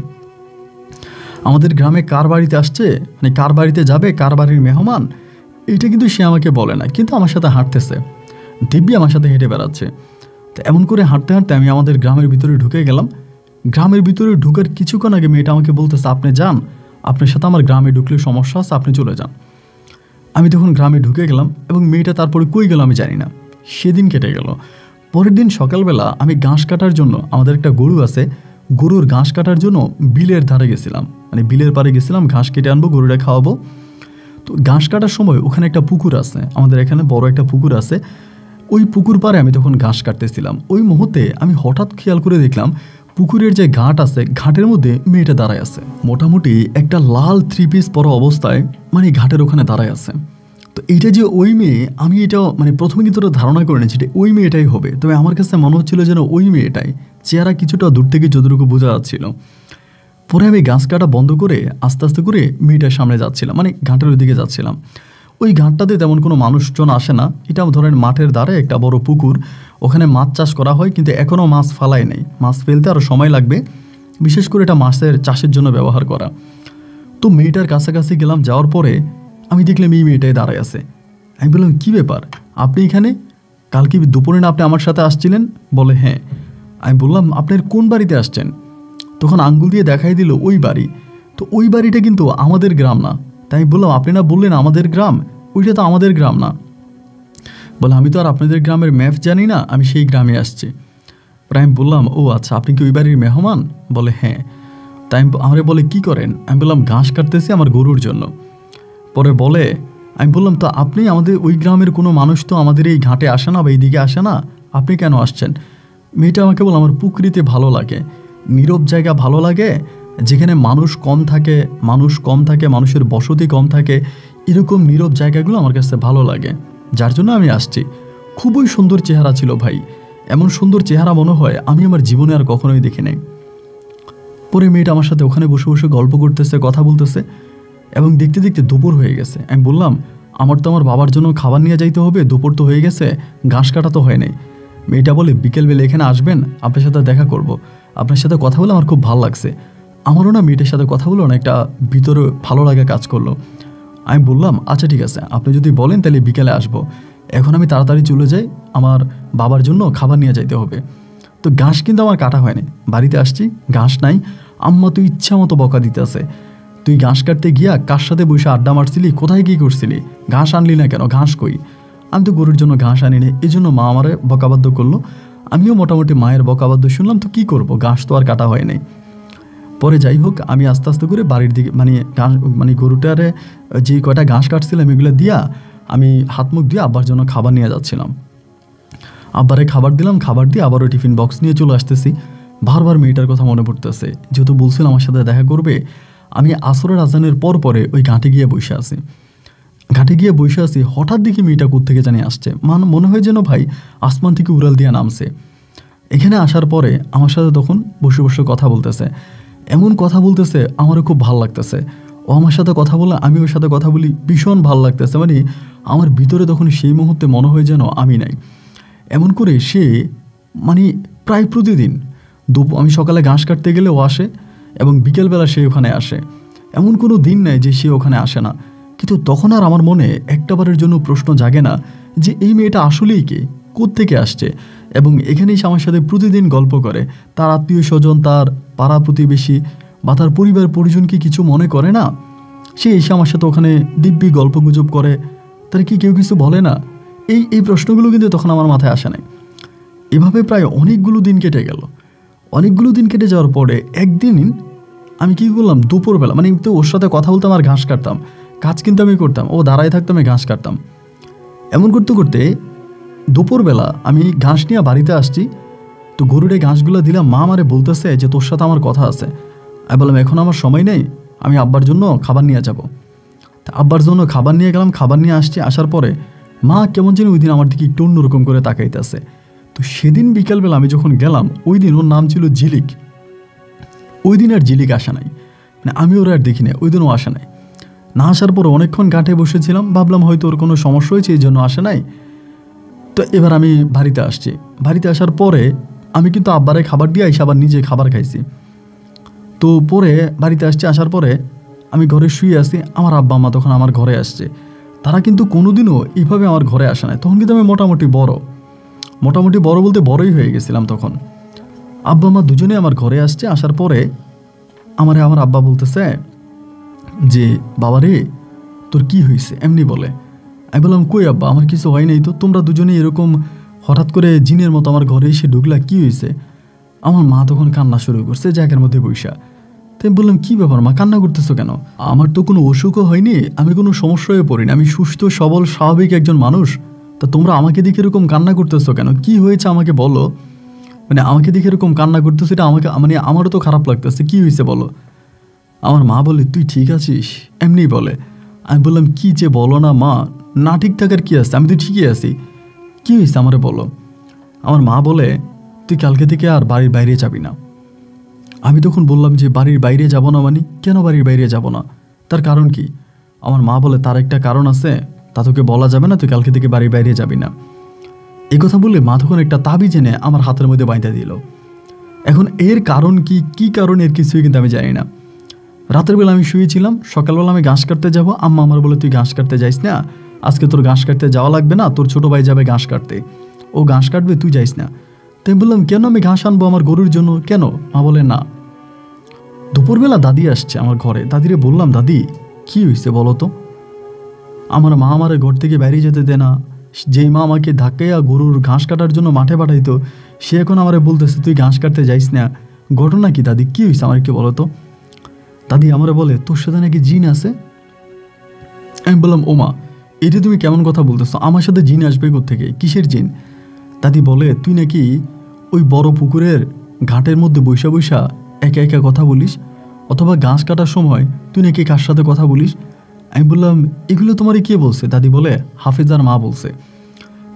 আমাদের গ্রামে কার বাড়িতে আসছে, মানে কার বাড়িতে যাবে, কার বাড়ির মেহমান, এটা কিন্তু সে আমাকে বলে না, কিন্তু আমার সাথে হাঁটতেছে, দিব্যি আমার সাথে হেঁটে বেড়াচ্ছে। তো এমন করে হাঁটতে হাঁটতে আমি আমাদের গ্রামের ভিতরে ঢুকে গেলাম। গ্রামের ভিতরে ঢুকার কিছুক্ষণ আগে মেয়েটা আমাকে বলতেছে আপনি যান, আপনার সাথে আমার গ্রামে ঢুকলে সমস্যা আছে, আপনি চলে যান। আমি তখন গ্রামে ঢুকে গেলাম এবং মেয়েটা তারপরে কই গেল আমি জানি না। সেদিন কেটে গেল। পরের দিন সকালবেলা আমি ঘাস কাটার জন্য, আমাদের একটা গরু আছে, গরুর ঘাস কাটার জন্য বিলের ধারে গেছিলাম, মানে বিলের পাড়ে গেছিলাম, ঘাস কেটে আনবো, গরুটা খাওয়াবো। তো ঘাস কাটার সময় ওখানে একটা পুকুর আছে, আমাদের এখানে বড় একটা পুকুর আছে। ওই পুকুর পাড়ে আমি তখন ঘাস কাটতেছিলাম। ওই মুহূর্তে আমি হঠাৎ খেয়াল করে দেখলাম পুকুরের যে ঘাট আছে, ঘাটের মধ্যে মেয়েটা দাঁড়ায় আছে, মোটামুটি একটা লাল 3 পিস পরা অবস্থায়, মানে ঘাটের ওখানে দাঁড়ায় আছে। তো এইটা যে ওই মেয়ে, আমি এটা মানে প্রথমে কিন্তু ধারণা করে নিয়েছি এটা ওই মেয়েটাই হবে, তবে আমার কাছে মনে হচ্ছিল যেন ওই মেয়েটাই, চেহারা কিছুটা দূর থেকে যতটুকু বোঝা যাচ্ছিল। পরে আমি গাছ কাটা বন্ধ করে আস্তে আস্তে করে মেয়েটার সামনে যাচ্ছিলাম, মানে ঘাটের ওইদিকে যাচ্ছিলাম। ওই ঘাটটাতে তেমন কোনো মানুষজন আসে না, এটা ধরেন মাঠের ধারে একটা বড় পুকুর, ওখানে মাছ চাষ করা হয়, কিন্তু এখনও মাছ ফালাই নেই, মাছ ফেলতে আরও সময় লাগবে, বিশেষ করে এটা মাছের চাষের জন্য ব্যবহার করা। তো মেয়েটার কাছাকাছি গেলাম, যাওয়ার পরে আমি দেখলাম এই মেয়েটাই দাঁড়ায় আছে। আমি বললাম কী ব্যাপার, আপনি এখানে? কালকে দুপুরে না আপনি আমার সাথে আসছিলেন? বলে হ্যাঁ। আমি বললাম আপনার কোন বাড়িতে আসছেন? তখন আঙ্গুল দিয়ে দেখাই দিল ওই বাড়ি। তো ওই বাড়িটা কিন্তু আমাদের গ্রাম না। তাই আমি বললাম আপনি না বললেন আমাদের গ্রাম, ওইটা তো আমাদের গ্রাম না। বলে আমি তো আর আপনাদের গ্রামের ম্যাপ জানি না, আমি সেই গ্রামে আসছি। পরে আমি বললাম ও আচ্ছা, আপনি কি ওই বাড়ির মেহমান? বলে হ্যাঁ। তাই আমারে বলে কি করেন? আমি বললাম ঘাস কাটতেছি আমার গরুর জন্য। পরে বলে, আমি বললাম তো আপনি আমাদের ওই গ্রামের কোনো মানুষ তো আমাদের এই ঘাটে আসে না বা এইদিকে আসে না, আপনি কেন আসছেন? মেয়েটা আমাকে বলে আমার পুকুরিতে ভালো লাগে, নীরব জায়গা ভালো লাগে, যেখানে মানুষ কম থাকে, মানুষের বসতি কম থাকে, এরকম নীরব জায়গাগুলো আমার কাছে ভালো লাগে, যার জন্য আমি আসছি। খুবই সুন্দর চেহারা ছিল ভাই, এমন সুন্দর চেহারা মনে হয় আমি আমার জীবনে আর কখনোই দেখি নাই। পরে মেয়েটা আমার সাথে ওখানে বসে বসে গল্প করতেছে, কথা বলতেছে, এবং দেখতে দেখতে দুপুর হয়ে গেছে। আমি বললাম আমার তো আমার বাবার জন্য খাবার নিয়ে যাইতে হবে, দুপুর তো হয়ে গেছে, ঘাস কাটা তো হয় নাই। মেয়েটা বলে বিকেলবেলা এখানে আসবেন, আপনার সাথে দেখা করব, আপনার সাথে কথা বলে আমার খুব ভালো লাগছে। আমারও না মেয়েটার সাথে কথা বলে একটা ভিতরে ভালো লাগা কাজ করলো। আমি বললাম আচ্ছা ঠিক আছে, আপনি যদি বলেন তাহলে বিকেলে আসবো, এখন আমি তাড়াতাড়ি চলে যাই, আমার বাবার জন্য খাবার নিয়ে যাইতে হবে। তো ঘাস কিন্তু আমার কাটা হয়নি, বাড়িতে আসছি ঘাস নাই। আম্মা তুই ইচ্ছা মতো বকা দিতেছে, তুই ঘাস কাটতে গিয়া কার সাথে বসে আড্ডা মারছিলি, কোথায় কী করছিলি, ঘাস আনলি না কেন, ঘাস কই? আমি তো গরুর জন্য ঘাস আনি না, এই জন্য মা আমারে বকাবাদ্য করলো। আমিও মোটামুটি মায়ের বকাবাদ্য শুনলাম, তো কি করব, ঘাস তো আর কাটা হয় নাই। পরে যাই হোক আমি আস্তে আস্তে করে বাড়ির দিকে মানে গরুটারে যে কয়টা ঘাস কাটছিলাম এগুলো দিয়া আমি হাত মুখ দিয়ে আব্বার জন্য খাবার নিয়ে যাচ্ছিলাম। আব্বারে খাবার দিলাম, খাবার দিয়ে আবারও টিফিন বক্স নিয়ে চলে আসতেছি। বারবার মেয়েটার কথা মনে পড়তেছে, যেহেতু বলছিলাম আমার সাথে দেখা করবে। আমি আসরের আজানের পরে ওই ঘাটে গিয়ে বসে আছি, হঠাৎ দেখি মেয়েটা কোত্থেকে জানি আসছে, মনে হয় যেন ভাই আসমান থেকে উড়াল দিয়ে নামছে। এখানে আসার পরে আমার সাথে তখন বসে বসে কথা বলতেছে, এমন কথা বলতেছে আমারও খুব ভালো লাগতেছে। ও আমার সাথে কথা বলে আমি ওর সাথে কথা বলি, ভীষণ ভালো লাগতেছে। মানে আমার ভিতরে তখন সেই মুহূর্তে মনে হয় যেন আমি নাই। এমন করে সে মানে প্রায় প্রতিদিন আমি সকালে ঘাস কাটতে গেলে ও আসে এবং বিকেলবেলা সে ওখানে আসে। এমন কোনো দিন নেই যে সে ওখানে আসে না। কিন্তু তখন আর আমার মনে একটাবারের জন্য প্রশ্ন জাগে না যে এই মেয়েটা আসলেই কে, কোত্থেকে আসছে, এবং এখানেই সে আমার সাথে প্রতিদিন গল্প করে। তার আত্মীয় স্বজন, তার পাড়া প্রতিবেশী বা তার পরিবার পরিজন কি কিছু মনে করে না? সে এসে আমার সাথে ওখানে দিব্যি গল্প গুজব করে, তার কি কেউ কিছু বলে না? এই প্রশ্নগুলো কিন্তু তখন আমার মাথায় আসে নাই। এভাবে প্রায় অনেকগুলো দিন কেটে গেল। অনেকগুলো দিন কেটে যাওয়ার পরে একদিন আমি কী করলাম, দুপুরবেলা, মানে তো ওর সাথে কথা বলতাম আর ঘাস কাটতাম, কাজ কিন্তু আমি করতাম, ও দাঁড়ায় থাকতাম, আমি ঘাস কাটতাম। এমন করতে করতে দুপুরবেলা আমি ঘাস নিয়ে বাড়িতে আসছি। তো গরুরে ঘাসগুলো দিলাম, মা আমারে বলতেছে যে তোর সাথে আমার কথা আছে। আমি বললাম এখন আমার সময় নেই, আমি আব্বার জন্য খাবার নিয়ে যাব। তা আব্বার জন্য খাবার নিয়ে গেলাম, খাবার নিয়ে আসছি। আসার পরে মা কেমন যেন ওই দিন আমার দিকে একটু অন্যরকম করে তাকাইতেছে। তো সেদিন বিকালবেলা আমি যখন গেলাম, ওই দিন ওর নাম ছিল ঝিলিক। ওই দিন আর ঝিলিক আসা নাই, মানে আমি ওরা আর দেখি না, ওই দিনও আসা নাই। না আসার পর অনেকক্ষণ কাঠে বসেছিলাম, ভাবলাম হয়তো ওর কোনো সমস্যা হয়েছে এই জন্য আসে নাই। তো এবার আমি বাড়িতে আসছি। বাড়িতে আসার পরে আমি কিন্তু আব্বারে খাবার দিয়ে আইসা আবার নিজে খাবার খাইছি। তো পরে বাড়িতে আসছি, আসার পরে আমি ঘরে শুয়ে আছি, আমার আব্বা আম্মা তখন আমার ঘরে আসছে। তারা কিন্তু কোনোদিনও এইভাবে আমার ঘরে আসে না। তখন কিন্তু আমি মোটামুটি বড় বলতে বড়ই হয়ে গেছিলাম তখন। আব্বা আম্মা দুজনে আমার ঘরে আসছে। আসার পরে আমার আব্বা বলতেছে যে বাবা রে তোর কি হয়েছে, এমনি বলে। আমি বললাম কই আব্বা, আমার কিছু হয় নাই তো, তোমরা দুজনে এরকম হঠাৎ করে জিনের মতো আমার ঘরে এসে ঢুকলা, কি হয়েছে? আমার মা তখন কান্না শুরু করছে জায়গার মধ্যে বৈশা। তাই বললাম কি ব্যাপার মা, কান্না করতেছো কেন? আমার তো কোনো অসুখও হয়নি, আমি কোনো সমস্যায় পড়িনি, আমি সুস্থ সবল স্বাভাবিক একজন মানুষ। তা তোমরা আমাকে দেখে এরকম কান্না করতেছো কেন, কি হয়েছে আমাকে বলো। মানে আমাকে দেখে এরকম কান্না করতেছো, এটা আমাকে, মানে আমারও তো খারাপ লাগতেছে, কি হয়েছে বলো। আমার মা বলে তুই ঠিক আছিস, এমনি বলে। আমি বললাম কি যে বলো না মা, না ঠিক থাকার কি আছে, আমি তো ঠিকই আছি, কি হয়েছে আমারে বলো। আমার মা বলে তুই কালকে থেকে আর বাড়ির বাইরে যাবি না। আমি তখন বললাম যে বাড়ির বাইরে যাব না মানে, কেন বাড়ির বাইরে যাব না, তার কারণ কি? আমার মা বলে তার একটা কারণ আছে, তা তোকে বলা যাবে না, তুই কালকে থেকে বাড়ির বাইরে যাবি না। এই কথা বলে মা তখন একটা তাবিজ এনে আমার হাতের মধ্যে বাইন্ধা দিল। এখন এর কারণ কি কারণ, এর কিছুই কিন্তু আমি জানি না। রাতের বেলা আমি শুয়েছিলাম, সকালবেলা আমি ঘাস কাটতে যাব, আম্মা আমার বলে তুই ঘাস কাটতে যাইস না, আজকে তোর ঘাস কাটতে যাওয়া লাগবে না, তোর ছোটো ভাই যাবে ঘাস কাটতে, ও ঘাস কাটবে, তুই যাইস না। তাই বললাম কেন, আমি ঘাস আনবো আমার গরুর জন্য, কেন? মা বলে না। দুপুরবেলা দাদি আসছে আমার ঘরে, দাদিরে বললাম দাদি কি হয়েছে বলো তো। আমার মা আমার ঘর থেকে বাইরে যেতে দেয় না, যেই মা আমাকে ধাক্কাইয়া গরুর ঘাস কাটার জন্য মাঠে পাঠাইতো, সে এখন আমারে বলতেছে তুই ঘাস কাটতে যাইস না। ঘটনা কি দাদি, কি হয়েছে আমার একটু বলো তো। দাদি আমারে বলে তোর সাথে নাকি জিন আছে। আমি বললাম ও মা, এটা তুমি কেমন কথা বলতেছো, আমার সাথে জিন আসবে কোত্থেকে, কিসের জিন? দাদি বলে তুই নাকি ওই বড় পুকুরের ঘাটের মধ্যে বৈশা বৈশা একা একা কথা বলিস, অথবা ঘাস কাটার সময় তুই নাকি কার সাথে কথা বলিস। আমি বললাম এগুলো তোমারই কে বলছে? দাদি বলে হাফেজার মা বলছে।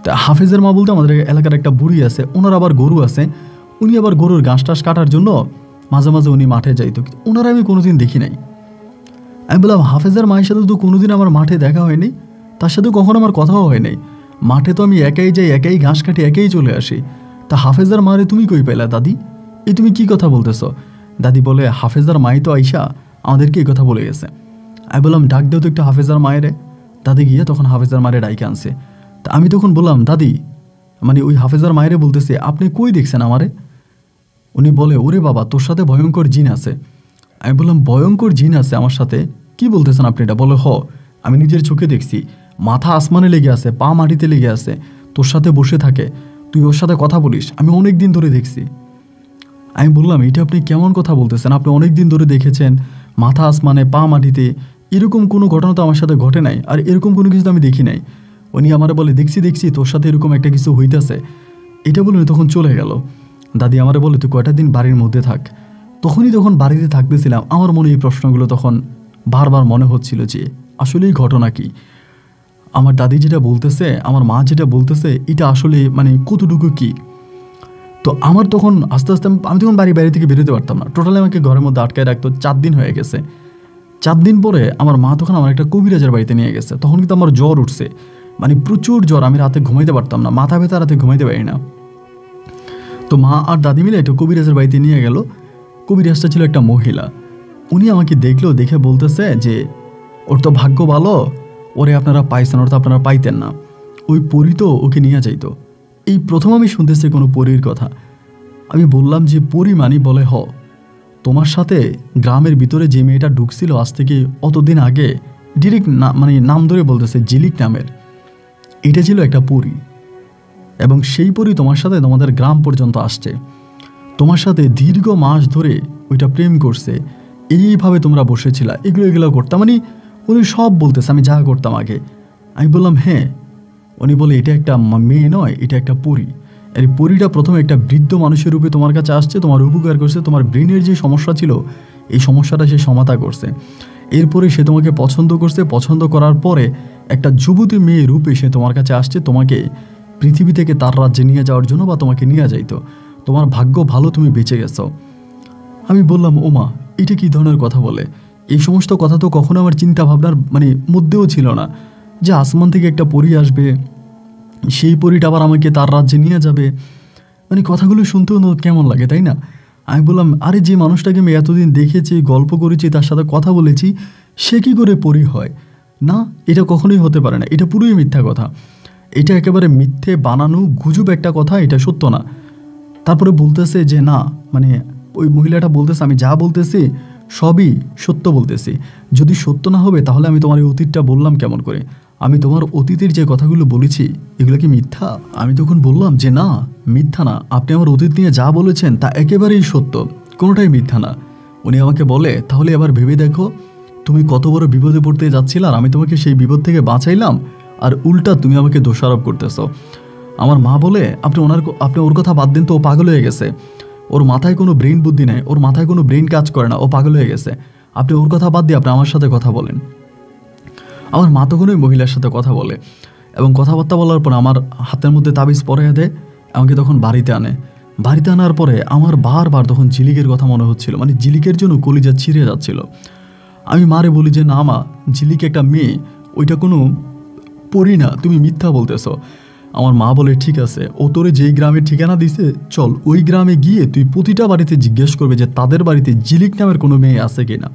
তা হাফেজের মা বলতে আমাদের এলাকার একটা বুড়ি আছে, ওনার আবার গরু আছে, উনি আবার গরুর ঘাস টাস কাটার জন্য মাঝে মাঝে উনি মাঠে যাইতো, ওনারা আমি কোনোদিন দেখি নাই। আমি বললাম হাফেজের মায়ের সাথে তো কোনোদিন আমার মাঠে দেখা হয়নি, তার সাথে কখনো আমার কথাও হয় নাই, মাঠে তো আমি একাই যাই, একাই ঘাস কাটি, একাই চলে আসি, তা হাফেজার মারে তুমি কই পেলা দাদি, এই তুমি কি কথা বলতেছো? দাদি বলে হাফেজার মাই তো আইসা আমাদেরকে এই কথা বলে গেছে। আমি বললাম ডাক দেও তো একটু হাফেজার মায়েরে। দাদি গিয়ে তখন হাফেজার মায়ের ডাইকে আনছে। তা আমি তখন বললাম দাদি, মানে ওই হাফেজার মায়েরে বলতেছে আপনি কই দেখছেন আমারে? উনি বলে ওরে বাবা তোর সাথে ভয়ঙ্কর জিন আছে। আমি বললাম ভয়ঙ্কর জিন আছে আমার সাথে, কি বলতেছেন আপনি এটা? বলে আমি নিজের চোখে দেখছি, মাথা আসমানে লেগে আছে, পা মাটিতে লেগে আছে, তোর সাথে বসে থাকে, তুই ওর সাথে কথা বলিস, আমি অনেক দিন ধরে দেখছি। আমি বললাম এটা আপনি কেমন কথা বলতেছেন, আপনি অনেক দিন ধরে দেখেছেন, মাথা আসমানে পা মাটিতে, এরকম কোনো ঘটনা তো আমার সাথে ঘটে নাই, আর এরকম কোনো কিছু তো আমি দেখি নাই। উনি আমার বলে দেখছি তোর সাথে এরকম একটা কিছু হইতেছে, এটা বলে তখন চলে গেল। দাদি আমারে বলে তুই কয়টা দিন বাড়ির মধ্যে থাক। তখন বাড়িতে থাকতেছিলাম, আমার মনে এই প্রশ্নগুলো তখন বারবার মনে হচ্ছিল যে আসলে এই ঘটনা কি, আমার দাদি যেটা বলতেছে, আমার মা যেটা বলতেছে, এটা আসলে মানে কতটুকু কি। তো আমার তখন আস্তে আস্তে আমি তখন বাড়ি থেকে বেরোতে পারতাম না, টোটালি আমাকে ঘরের মধ্যে আটকায় রাখতো। 4 দিন হয়ে গেছে। 4 দিন পরে আমার মা তখন আমার একটা কবিরাজের বাড়িতে নিয়ে গেছে। তখন কিন্তু আমার জ্বর উঠছে, মানে প্রচুর জ্বর, আমি রাতে ঘুমাইতে পারতাম না, মাথা ব্যথা, রাতে ঘুমাইতে পারি না। তো তো মা আর দাদি মিলে একটু কবিরাজের বাড়িতে নিয়ে গেল। কবিরাজটা ছিল একটা মহিলা। উনি আমাকে দেখলো, দেখে বলতেছে যে ওর তো ভাগ্য ভালো, ওরে আপনারা পাইছেন, ওর তো আপনারা পাইতেন না, ওই পরী তো ওকে নিয়ে যাইতো। এই প্রথম আমি শুনতেছি কোনো পরীর কথা। আমি বললাম যে পরী মানি? বলে হ, তোমার সাথে গ্রামের ভিতরে যে মেয়েটা ঢুকছিল আজ থেকে অতদিন আগে, ডিরেক্ট না মানে নাম ধরে বলতেছে, ঝিলিক নামের, এটা ছিল একটা পরী। এবং সেই পরী তোমার সাথে তোমাদের গ্রাম পর্যন্ত আসছে, তোমার সাথে দীর্ঘ মাস ধরে ওইটা প্রেম করছে, এইভাবে তোমরা বসেছিলা, এগুলো করতাম। মানে উনি সব বলতেছে আমি যা করতাম আগে। আমি বললাম হ্যাঁ। উনি বলে এটা একটা মেয়ে নয়, এটা একটা পরী। এই পরীটা প্রথমে একটা বৃদ্ধ মানুষের রূপে তোমার কাছে আসছে, তোমার উপকার করছে, তোমার ব্রেনের যে সমস্যা ছিল এই সমস্যাটা সে সমাধা করছে। এরপরে সে তোমাকে পছন্দ করছে, পছন্দ করার পরে একটা যুবতী মেয়ে রূপে সে তোমার কাছে আসছে তোমাকে পৃথিবী থেকে তার রাজ্যে নিয়ে যাওয়ার জন্য, বা তোমাকে নিয়ে যাইতো। তোমার ভাগ্য ভালো, তুমি বেঁচে গেছো। আমি বললাম ওমা, এটা কী ধরনের কথা বলে? এই সমস্ত কথা তো কখনো আমার চিন্তা ভাবনার মধ্যেও ছিল না, যে আসমান থেকে একটা পরী আসবে, সেই পরীটা আবার আমাকে তার রাজ্যে নিয়ে যাবে। কথাগুলো শুনতেও কেমন লাগে, তাই না? আমি বললাম আরে যে মানুষটাকে আমি এতদিন দেখেছি, গল্প করেছি, তার সাথে কথা বলেছি, সে কী করে পরী হয়? না, এটা কখনোই হতে পারে না, এটা পুরোই মিথ্যা কথা, এটা একেবারে মিথ্যে বানানো গুজব একটা কথা, এটা সত্য না। তারপরে বলতেছে যে না, ওই মহিলাটা বলতেছে আমি যা বলতেছি সবই সত্য বলতেছি, যদি সত্য না হবে তাহলে আমি তোমার এই অতীতটা বললাম কেমন করে? আমি তোমার অতীতের যে কথাগুলো বলেছি এগুলো কি মিথ্যা? আমি তখন বললাম যে না, মিথ্যা না, আপনি আমার অতীত নিয়ে যা বলেছেন তা একেবারেই সত্য, কোনোটাই মিথ্যা না। উনি আমাকে বলে তাহলে এবার ভেবে দেখো, তুমি কত বড় বিপদে পড়তে যাচ্ছিলে, আর আমি তোমাকে সেই বিপদ থেকে বাঁচাইলাম, আর উল্টা তুমি আমাকে দোষারোপ করতেছো। আমার মা বলে আপনি ওর কথা বাদ দিন তো, ও পাগল হয়ে গেছে, ওর মাথায় কোনো ব্রেন বুদ্ধি নেই, ওর মাথায় কোনো ব্রেন কাজ করে না, ও পাগল হয়ে গেছে, আপনি ওর কথা বাদ দিয়ে আপনি আমার সাথে কথা বলেন। আমার মা তখন ওই মহিলার সাথে কথা বলে, এবং কথাবার্তা বলার পর আমার হাতের মধ্যে তাবিজ পরিয়ে দেয়, আমাকে তখন বাড়িতে আনে। বাড়িতে আনার পরে আমার বারবার তখন ঝিলিকের কথা মনে হচ্ছিল, ঝিলিকের জন্য কলিজা ছিঁড়ে যাচ্ছিল। আমি মারে বলি যে না মা, ঝিলিক একটা মেয়ে, ওইটা কোনো পরী না, তুমি মিথ্যা বলতেছো। আমার মা বলে ঠিক আছে, ও তোরে যেই গ্রামের ঠিকানা দিছে চল, ওই গ্রামে গিয়ে তুই প্রতিটা বাড়িতে জিজ্ঞেস করবে যে তাদের বাড়িতে ঝিলিক নামের কোনো মেয়ে আছে কিনা।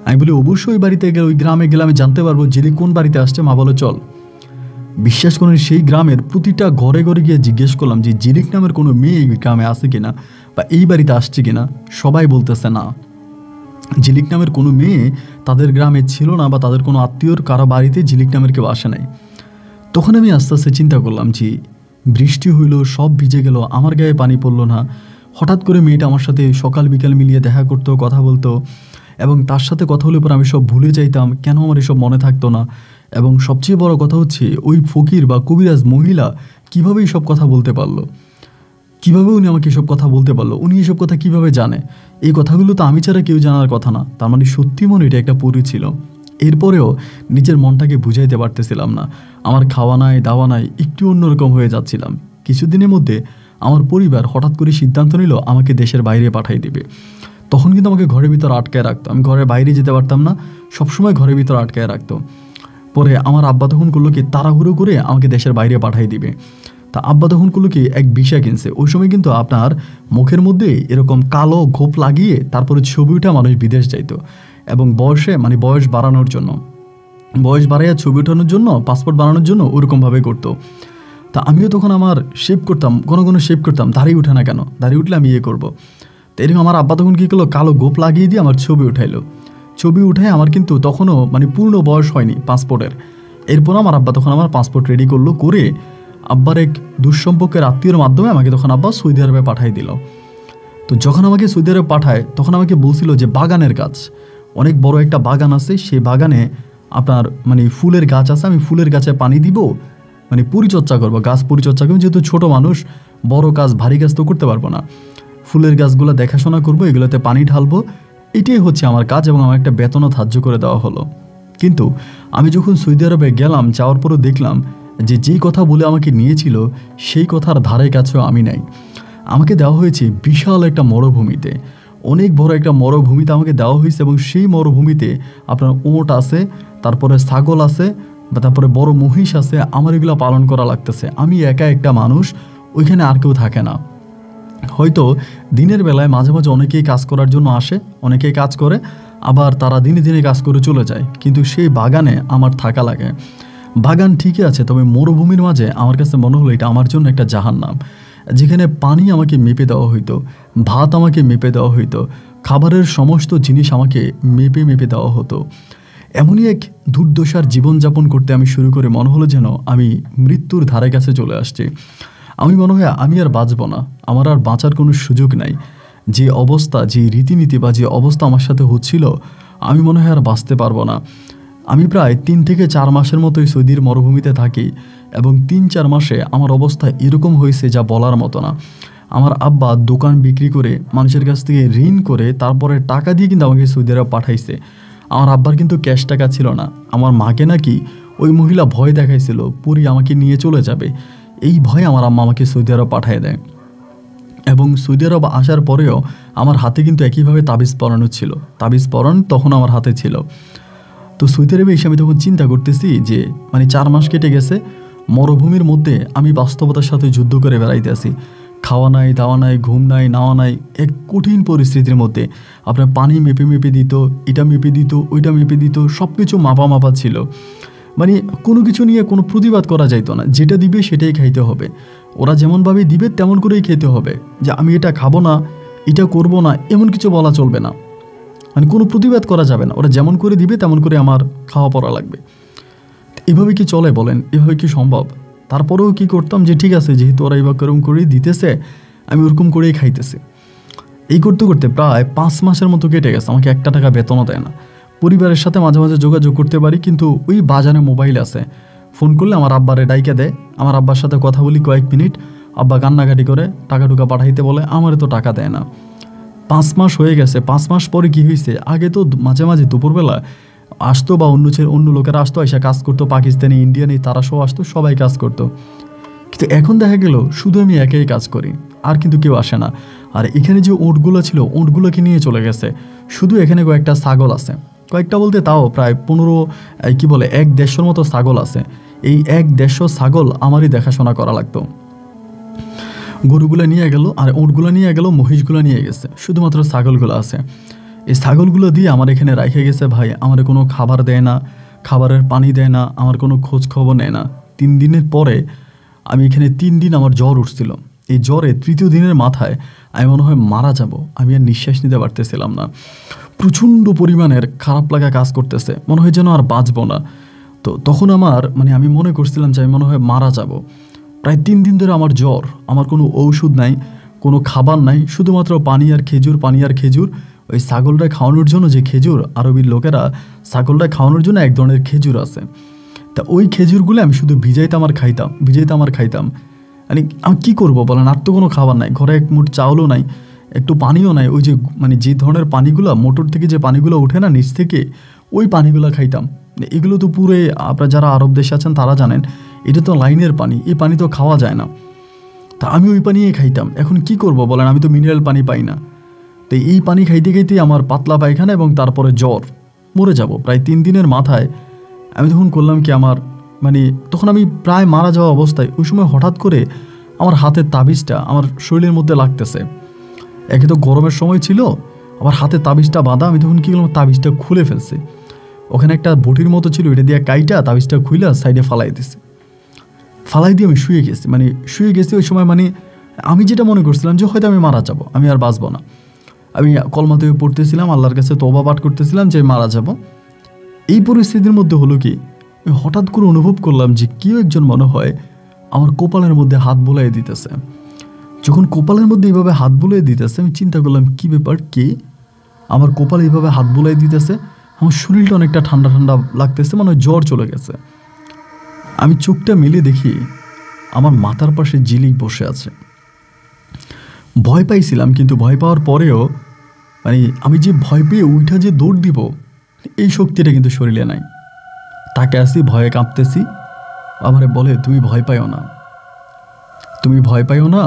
আমি বলি অবশ্যই বাড়িতে গেলে, ওই গ্রামে গেলে আমি জানতে পারবো ঝিলিক কোন বাড়িতে আসছে। মা বলে চল। বিশ্বাস করেন সেই গ্রামের প্রতিটা ঘরে ঘরে গিয়ে জিজ্ঞেস করলাম যে ঝিলিক নামের কোনো মেয়ে এই গ্রামে আছে কিনা, বা এই বাড়িতে আসছে কিনা। সবাই বলতেছে না, ঝিলিক নামের কোনো মেয়ে তাদের গ্রামে ছিল না, বা তাদের কোনো আত্মীয়র কারো বাড়িতে ঝিলিক নামের কেউ আসে নাই। তখন আমি আস্তে আস্তে চিন্তা করলাম যে বৃষ্টি হইল, সব ভিজে গেল, আমার গায়ে পানি পড়লো না। হঠাৎ করে মেয়েটা আমার সাথে সকাল বিকাল মিলিয়ে দেখা করতো, কথা বলতো, এবং তার সাথে কথা হলে পর আমি সব ভুলে যাইতাম, কেন আমার এসব মনে থাকতো না। এবং সবচেয়ে বড় কথা হচ্ছে ওই ফকির বা কবিরাজ মহিলা কীভাবে এইসব কথা বলতে পারলো, কীভাবে উনি আমাকে এসব কথা বলতে পারলো, উনি এসব কথা কীভাবে জানে? এই কথাগুলো তো আমি ছাড়া কেউ জানার কথা না। তার সত্যি মনে এটা একটা পরী ছিল। এরপরেও নিজের মনটাকে বুঝাইতে পারতেছিলাম না। আমার খাওয়া নাই, দাওয়া নাই, একটু অন্যরকম হয়ে যাচ্ছিলাম। কিছুদিনের মধ্যে আমার পরিবার হঠাৎ করে সিদ্ধান্ত নিল আমাকে দেশের বাইরে পাঠিয়ে দেবে। তখন কিন্তু আমাকে ঘরের ভিতর আটকায় রাখতো, আমি ঘরের বাইরে যেতে পারতাম না, সবসময় ঘরের ভিতর আটকায় রাখতো। পরে আমার আব্বা তখন করলো কি, তাড়াহুড়ো করে আমাকে দেশের বাইরে পাঠিয়ে দিবে। তা আব্বা তখন করলো কি, এক ভিসা কিনছে। ওই সময় কিন্তু আপনার মুখের মধ্যে এরকম কালো ঘোপ লাগিয়ে তারপরে ছবি উঠা মানুষ বিদেশ যাইতো, এবং বয়স বাড়ানোর জন্য, বয়স বাড়াইয়া ছবি ওঠানোর জন্য, পাসপোর্ট বানানোর জন্য ওরকমভাবে করতো। তা আমিও তখন আমার শেভ করতাম, ঘন ঘন শেভ করতাম, দাড়ি উঠে না কেন, দাড়ি উঠলে আমি করবো। তো এরকম আমার আব্বা তখন কী করলো, কালো গোপ লাগিয়ে দিয়ে আমার ছবি উঠাইলো। ছবি উঠায় আমার কিন্তু তখনও পূর্ণ বয়স হয়নি পাসপোর্টের। এরপর আমার আব্বা তখন আমার পাসপোর্ট রেডি করলো, করে আব্বার এক দুঃসম্পর্কের আত্মীয়র মাধ্যমে আমাকে তখন আব্বা সৌদি আরবে পাঠিয়ে দিল। তো যখন আমাকে সৌদি আরবে পাঠায় তখন আমাকে বলছিল যে বাগানের কাজ, অনেক বড় একটা বাগান আছে, সেই বাগানে আপনার ফুলের গাছ আছে, আমি ফুলের গাছে পানি দিব, পরিচর্যা করবো, গাছ পরিচর্যা করবো, যেহেতু ছোট মানুষ, বড় কাজ ভারী কাজ তো করতে পারবো না, ফুলের গাছগুলো দেখাশোনা করবো, এগুলোতে পানি ঢালবো, এটাই হচ্ছে আমার কাজ, এবং আমার একটা বেতনও ধার্য করে দেওয়া হলো। কিন্তু আমি যখন সৌদি আরবে গেলাম, যাওয়ার পরও দেখলাম যে যেই কথা বলে আমাকে নিয়েছিল সেই কথার ধারে কাছেও আমি নাই। আমাকে দেওয়া হয়েছে বিশাল একটা মরুভূমিতে, অনেক বড় একটা মরুভূমিতে আমাকে দেওয়া হয়েছে, এবং সেই মরুভূমিতে আপনার ওট আছে, তারপরে ছাগল আছে, বা তারপরে বড় মহিষ আছে, আমার এগুলো পালন করা লাগতেছে। আমি একা একটা মানুষ, ওইখানে আর কেউ থাকে না। হয়তো দিনের বেলায় মাঝে মাঝে অনেকেই কাজ করার জন্য আসে, অনেকেই কাজ করে, আবার তারা দিনে দিনে কাজ করে চলে যায়, কিন্তু সেই বাগানে আমার থাকা লাগে। বাগান ঠিকই আছে, তবে মরুভূমির মাঝে আমার কাছে মনে হলো এটা আমার জন্য একটা জাহান্নাম, যেখানে পানি আমাকে মেপে দেওয়া হইতো, ভাত আমাকে মেপে দেওয়া হইতো, খাবারের সমস্ত জিনিস আমাকে মেপে মেপে দেওয়া হতো। এমনই এক দুর্দশার জীবনযাপন করতে আমি শুরু করে মনে হলো যেন আমি মৃত্যুর ধারে কাছে চলে আসছি। আমি মনে হয় আমি আর বাঁচব না, আমার আর বাঁচার কোনো সুযোগ নাই। যে অবস্থা, যে রীতিনীতি বা যে অবস্থা আমার সাথে হচ্ছিল, আমি মনে হয় আর বাঁচতে পারবো না। আমি প্রায় 3 থেকে 4 মাসের মতোই সৌদির মরুভূমিতে থাকি, এবং 3-4 মাসে আমার অবস্থা এরকম হয়েছে যা বলার মতো না। আমার আব্বা দোকান বিক্রি করে, মানুষের কাছ থেকে ঋণ করে, তারপরে টাকা দিয়ে কিন্তু আমাকে সৌদি আরব পাঠাইছে। আমার আব্বার কিন্তু ক্যাশ টাকা ছিল না। আমার মাকে নাকি ওই মহিলা ভয় দেখাইছিল, পুরি আমাকে নিয়ে চলে যাবে। এই ভয়ে আমার আম্মা আমাকে সৌদি আরব পাঠিয়ে দেয়। এবং সৌদি আরব আসার পরেও আমার হাতে কিন্তু একইভাবে তাবিজ পরানো ছিল, তাবিজ পরান তখন আমার হাতে ছিল। তো সৌদি আরবে এসে আমি তখন চিন্তা করতেছি যে 4 মাস কেটে গেছে, মরুভূমির মধ্যে আমি বাস্তবতার সাথে যুদ্ধ করে বেড়াইতে আসি। খাওয়া নাই, দাওয়া নাই, ঘুম নাই, নাওয়া নাই, এক কঠিন পরিস্থিতির মধ্যে। আপনার পানি মেপে মেপে দিত, এটা মেপে দিত, ওইটা মেপে দিত, সব কিছু মাপা মাপা ছিল। কোনো কিছু নিয়ে কোনো প্রতিবাদ করা যাইতো না, যেটা দিবে সেটাই খাইতে হবে। ওরা যেমনভাবে দিবে তেমন করেই খেতে হবে। যে আমি এটা খাবো না, এটা করব না, এমন কিছু বলা চলবে না। কোনো প্রতিবাদ করা যাবে না, ওরা যেমন করে দিবে তেমন করে আমার খাওয়া পড়া লাগবে। এভাবে কি চলে বলেন? এভাবে কি সম্ভব? তারপরেও কি করতাম যে ঠিক আছে, যেহেতু ওরা এবার এরকম করেই দিতেছে, আমি ওরকম করেই খাইতেছি। এই করতে করতে প্রায় 5 মাসের মতো কেটে গেছে। আমাকে 1 টাকা বেতনও দেয় না। পরিবারের সাথে মাঝে মাঝে যোগাযোগ করতে পারি, কিন্তু ওই বাজারে মোবাইল আছে, ফোন করলে আমার আব্বারে ডাইকা দেয়। আমার আব্বার সাথে কথা বলি কয়েক মিনিট, আব্বা কান্নাকাটি করে টাকা টুকা পাঠাইতে বলে, আমারে তো টাকা দেয় না। 5 মাস হয়ে গেছে। 5 মাস পরে কি হয়েছে, আগে তো মাঝে মাঝে দুপুরবেলা আসতো, বা অন্য লোকেরা আসতো, এসে কাজ করতো, পাকিস্তানি, ইন্ডিয়ানি, তারা সব আসতো, সবাই কাজ করতো। কিন্তু এখন দেখা গেল শুধু আমি একাই কাজ করি, আর কিন্তু কেউ আসে না। আর এখানে যে ওঁটগুলো ছিল, ওঁটগুলোকে নিয়ে চলে গেছে। শুধু এখানে কয়েকটা ছাগল আছে, কয়েকটা বলতে তাও প্রায় 150 মতো ছাগল আছে। এই 150 ছাগল আমারই দেখাশোনা করা লাগতো। গরুগুলো নিয়ে গেল, আর ওঁটগুলো নিয়ে গেল, মহিষগুলো নিয়ে গেছে, শুধুমাত্র ছাগলগুলো আছে। এই ছাগলগুলো দিয়ে আমার এখানে রাখে গেছে ভাই। আমার কোনো খাবার দেয় না, খাবারের পানি দেয় না, আমার কোনো খোঁজ খবর নেয় না। 3 দিনের পরে আমি এখানে 3 দিন আমার জ্বর উঠছিল। এই জ্বরে 3য় দিনের মাথায় আমি মনে হয় মারা যাব। আমি আর নিঃশ্বাস নিতে পারতেছিলাম না। প্রচণ্ড পরিমাণের খারাপ লাগা কাজ করতেছে, মনে হয় যেন আর বাঁচবো না। তো তখন আমার আমি মনে করছিলাম যে আমি মনে হয় মারা যাব। প্রায় 3 দিন ধরে আমার জ্বর, আমার কোনো ঔষধ নাই, কোনো খাবার নাই, শুধুমাত্র পানি আর খেজুর, পানি আর খেজুর। ওই ছাগলটা খাওয়ানোর জন্য যে খেজুর, আরবির লোকেরা ছাগলটা খাওয়ানোর জন্য এক ধরনের খেজুর আছে, তা ওই খেজুরগুলো আমি শুধু ভিজাইতাম আর খাইতাম। আমি কী করবো বলেন? আর তো কোনো খাবার নাই, ঘরে এক মুঠ চাউলও নাই, একটু পানিও নাই। ওই যে যে ধরনের পানিগুলো, মোটর থেকে যে পানিগুলো ওঠে না নিচ থেকে, ওই পানিগুলো খাইতাম। এগুলো তো পুরো, আপনারা যারা আরব দেশে আছেন তারা জানেন, এটা তো লাইনের পানি, এই পানি তো খাওয়া যায় না। তা আমি ওই পানিই খাইতাম। এখন কি করব বলেন? আমি তো মিনারেল পানি পাই না। তো এই পানি খাইতে খাইতেই আমার পাতলা পায়খানা এবং তারপরে জ্বর, মরে যাব। প্রায় 3 দিনের মাথায় আমি তখন করলাম কি, তখন আমি প্রায় মারা যাওয়া অবস্থায়, ওই সময় হঠাৎ করে আমার হাতের তাবিজটা আমার শরীরের মধ্যে লাগতেছে। একে তো গরমের সময় ছিল, আবার হাতে তাবিজটা বাঁধা। আমি তখন কী করলাম, তাবিজটা খুলে ফেলছি। ওখানে একটা বটির মতো ছিল, এটা দিয়ে কাইটা তাবিজটা খুলে সাইডে ফালাই দিছি। ফালাই দিয়ে আমি শুয়ে গেছি। ওই সময় আমি যেটা মনে করছিলাম যে হয়তো আমি মারা যাব, আমি আর বাঁচব না। আমি কলমা থেকে পড়তেছিলাম, আল্লাহর কাছে তওবা পাঠ করতেছিলাম যে মারা যাব। এই পরিস্থিতির মধ্যে হলো কি, হঠাৎ করে অনুভব করলাম যে কেউ একজন মনে হয় আমার কপালের মধ্যে হাত বুলাই দিতেছে। যখন কপালের মধ্যে এইভাবে হাত বুলাই দিতেছে, আমি চিন্তা করলাম কি ব্যাপার, কে আমার কপালে এইভাবে হাত বুলাই দিতেছে? আমার শরীরটা অনেকটা ঠান্ডা ঠান্ডা লাগতেছে, জ্বর চলে গেছে। আমি চোখটা মেলে দেখি আমার মাথার পাশে জিলিক বসে আছে। ভয় পাইছিলাম, কিন্তু ভয় পাওয়ার পরেও আমি যে ভয় পেয়ে উঠা যে দৌড় দিব, এই শক্তিটা কিন্তু শরীরে নাই। তাকে আসি, ভয়ে কাঁপতেছি। আমারে বলে, তুমি ভয় পাইও না,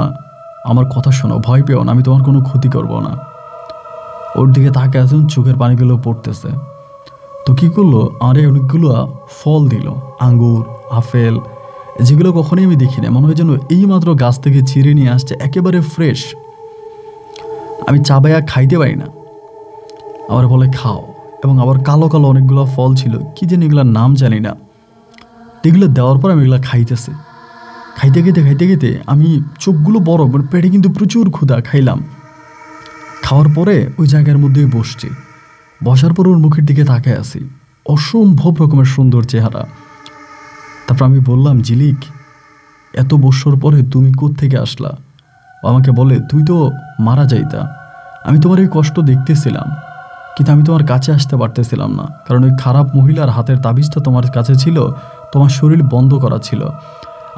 আমার কথা শোনো, ভয় পেও না, আমি তোমার কোনো ক্ষতি করব না। ওর দিকে তাকে আসুন, চোখের পানিগুলো পড়তেছে। তো কী করলো, আরে অনেকগুলো ফল দিল, আঙ্গুর, আপেল, যেগুলো কখনোই আমি দেখি না। মনে হয় যেন এই মাত্র গাছ থেকে ছিঁড়ে নিয়ে আসছে, একেবারে ফ্রেশ। আমি চাবাইয়া খাইতে পারি না। আবার বলে খাও, এবং আবার কালো কালো অনেকগুলো ফল ছিল, কি যেন এগুলোর নাম জানি না। এগুলো দেওয়ার পর আমি এগুলো খাইতেছি। খাইতে খেতে খাইতে খেতে আমি চোখগুলো বড়, পেটে কিন্তু প্রচুর ক্ষুধা। খাইলাম, খাওয়ার পরে ওই জায়গার মধ্যেই বসছি। বসার পর ওর মুখের দিকে তাকায় আছি, অসম্ভব রকমের সুন্দর চেহারা। তারপর আমি বললাম, ঝিলিক, এত বছর পরে তুমি কোত্থেকে আসলা? ও আমাকে বলে, তুমি তো মারা যাইতা। আমি তোমার এই কষ্ট দেখতেছিলাম, কিন্তু আমি তোমার কাছে আসতে পারতেছিলাম না, কারণ ওই খারাপ মহিলার হাতের তাবিজটা তোমার কাছে ছিল, তোমার শরীর বন্ধ করা ছিল।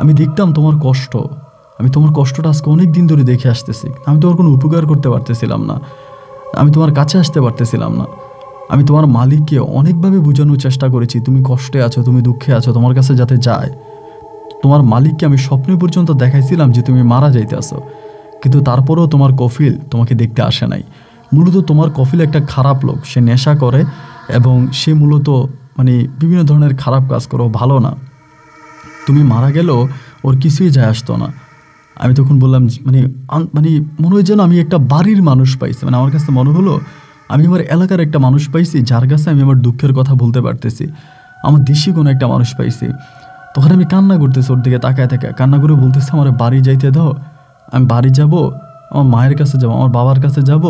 আমি দেখতাম তোমার কষ্ট, আমি তোমার কষ্টটা আজকে অনেক দিন ধরে দেখে আসতেছি। আমি তোমার কোনো উপকার করতে পারতেছিলাম না, আমি তোমার কাছে আসতে পারতেছিলাম না। আমি তোমার মালিককে অনেকভাবে বোঝানোর চেষ্টা করেছি, তুমি কষ্টে আছো, তুমি দুঃখে আছো, তোমার কাছে যাতে যায়। তোমার মালিককে আমি স্বপ্নে পর্যন্ত দেখাইছিলাম যে তুমি মারা যাইতে আসো, কিন্তু তারপরেও তোমার কফিল তোমাকে দেখতে আসে নাই। মূলত তোমার কফিল একটা খারাপ লোক, সে নেশা করে এবং সে মূলত বিভিন্ন ধরনের খারাপ কাজ করে, ভালো না। তুমি মারা গেলেও ওর কিছুই যায় আসতো না। আমি তখন বললাম, মনে হয় যেন আমি একটা বাড়ির মানুষ পাইছি। আমার কাছে মনে হলো আমি আমার এলাকার একটা মানুষ পাইছি, যার কাছে আমি আমার দুঃখের কথা বলতে পারতেছি। আমার দেশি কোনো একটা মানুষ পাইছি। তখন আমি কান্না করতেছি, ওর দিকে তাকায় কান্না করে বলতেছি, আমার বাড়ি যাইতে দাও, আমি বাড়ি যাব, আমার মায়ের কাছে যাব, আমার বাবার কাছে যাব,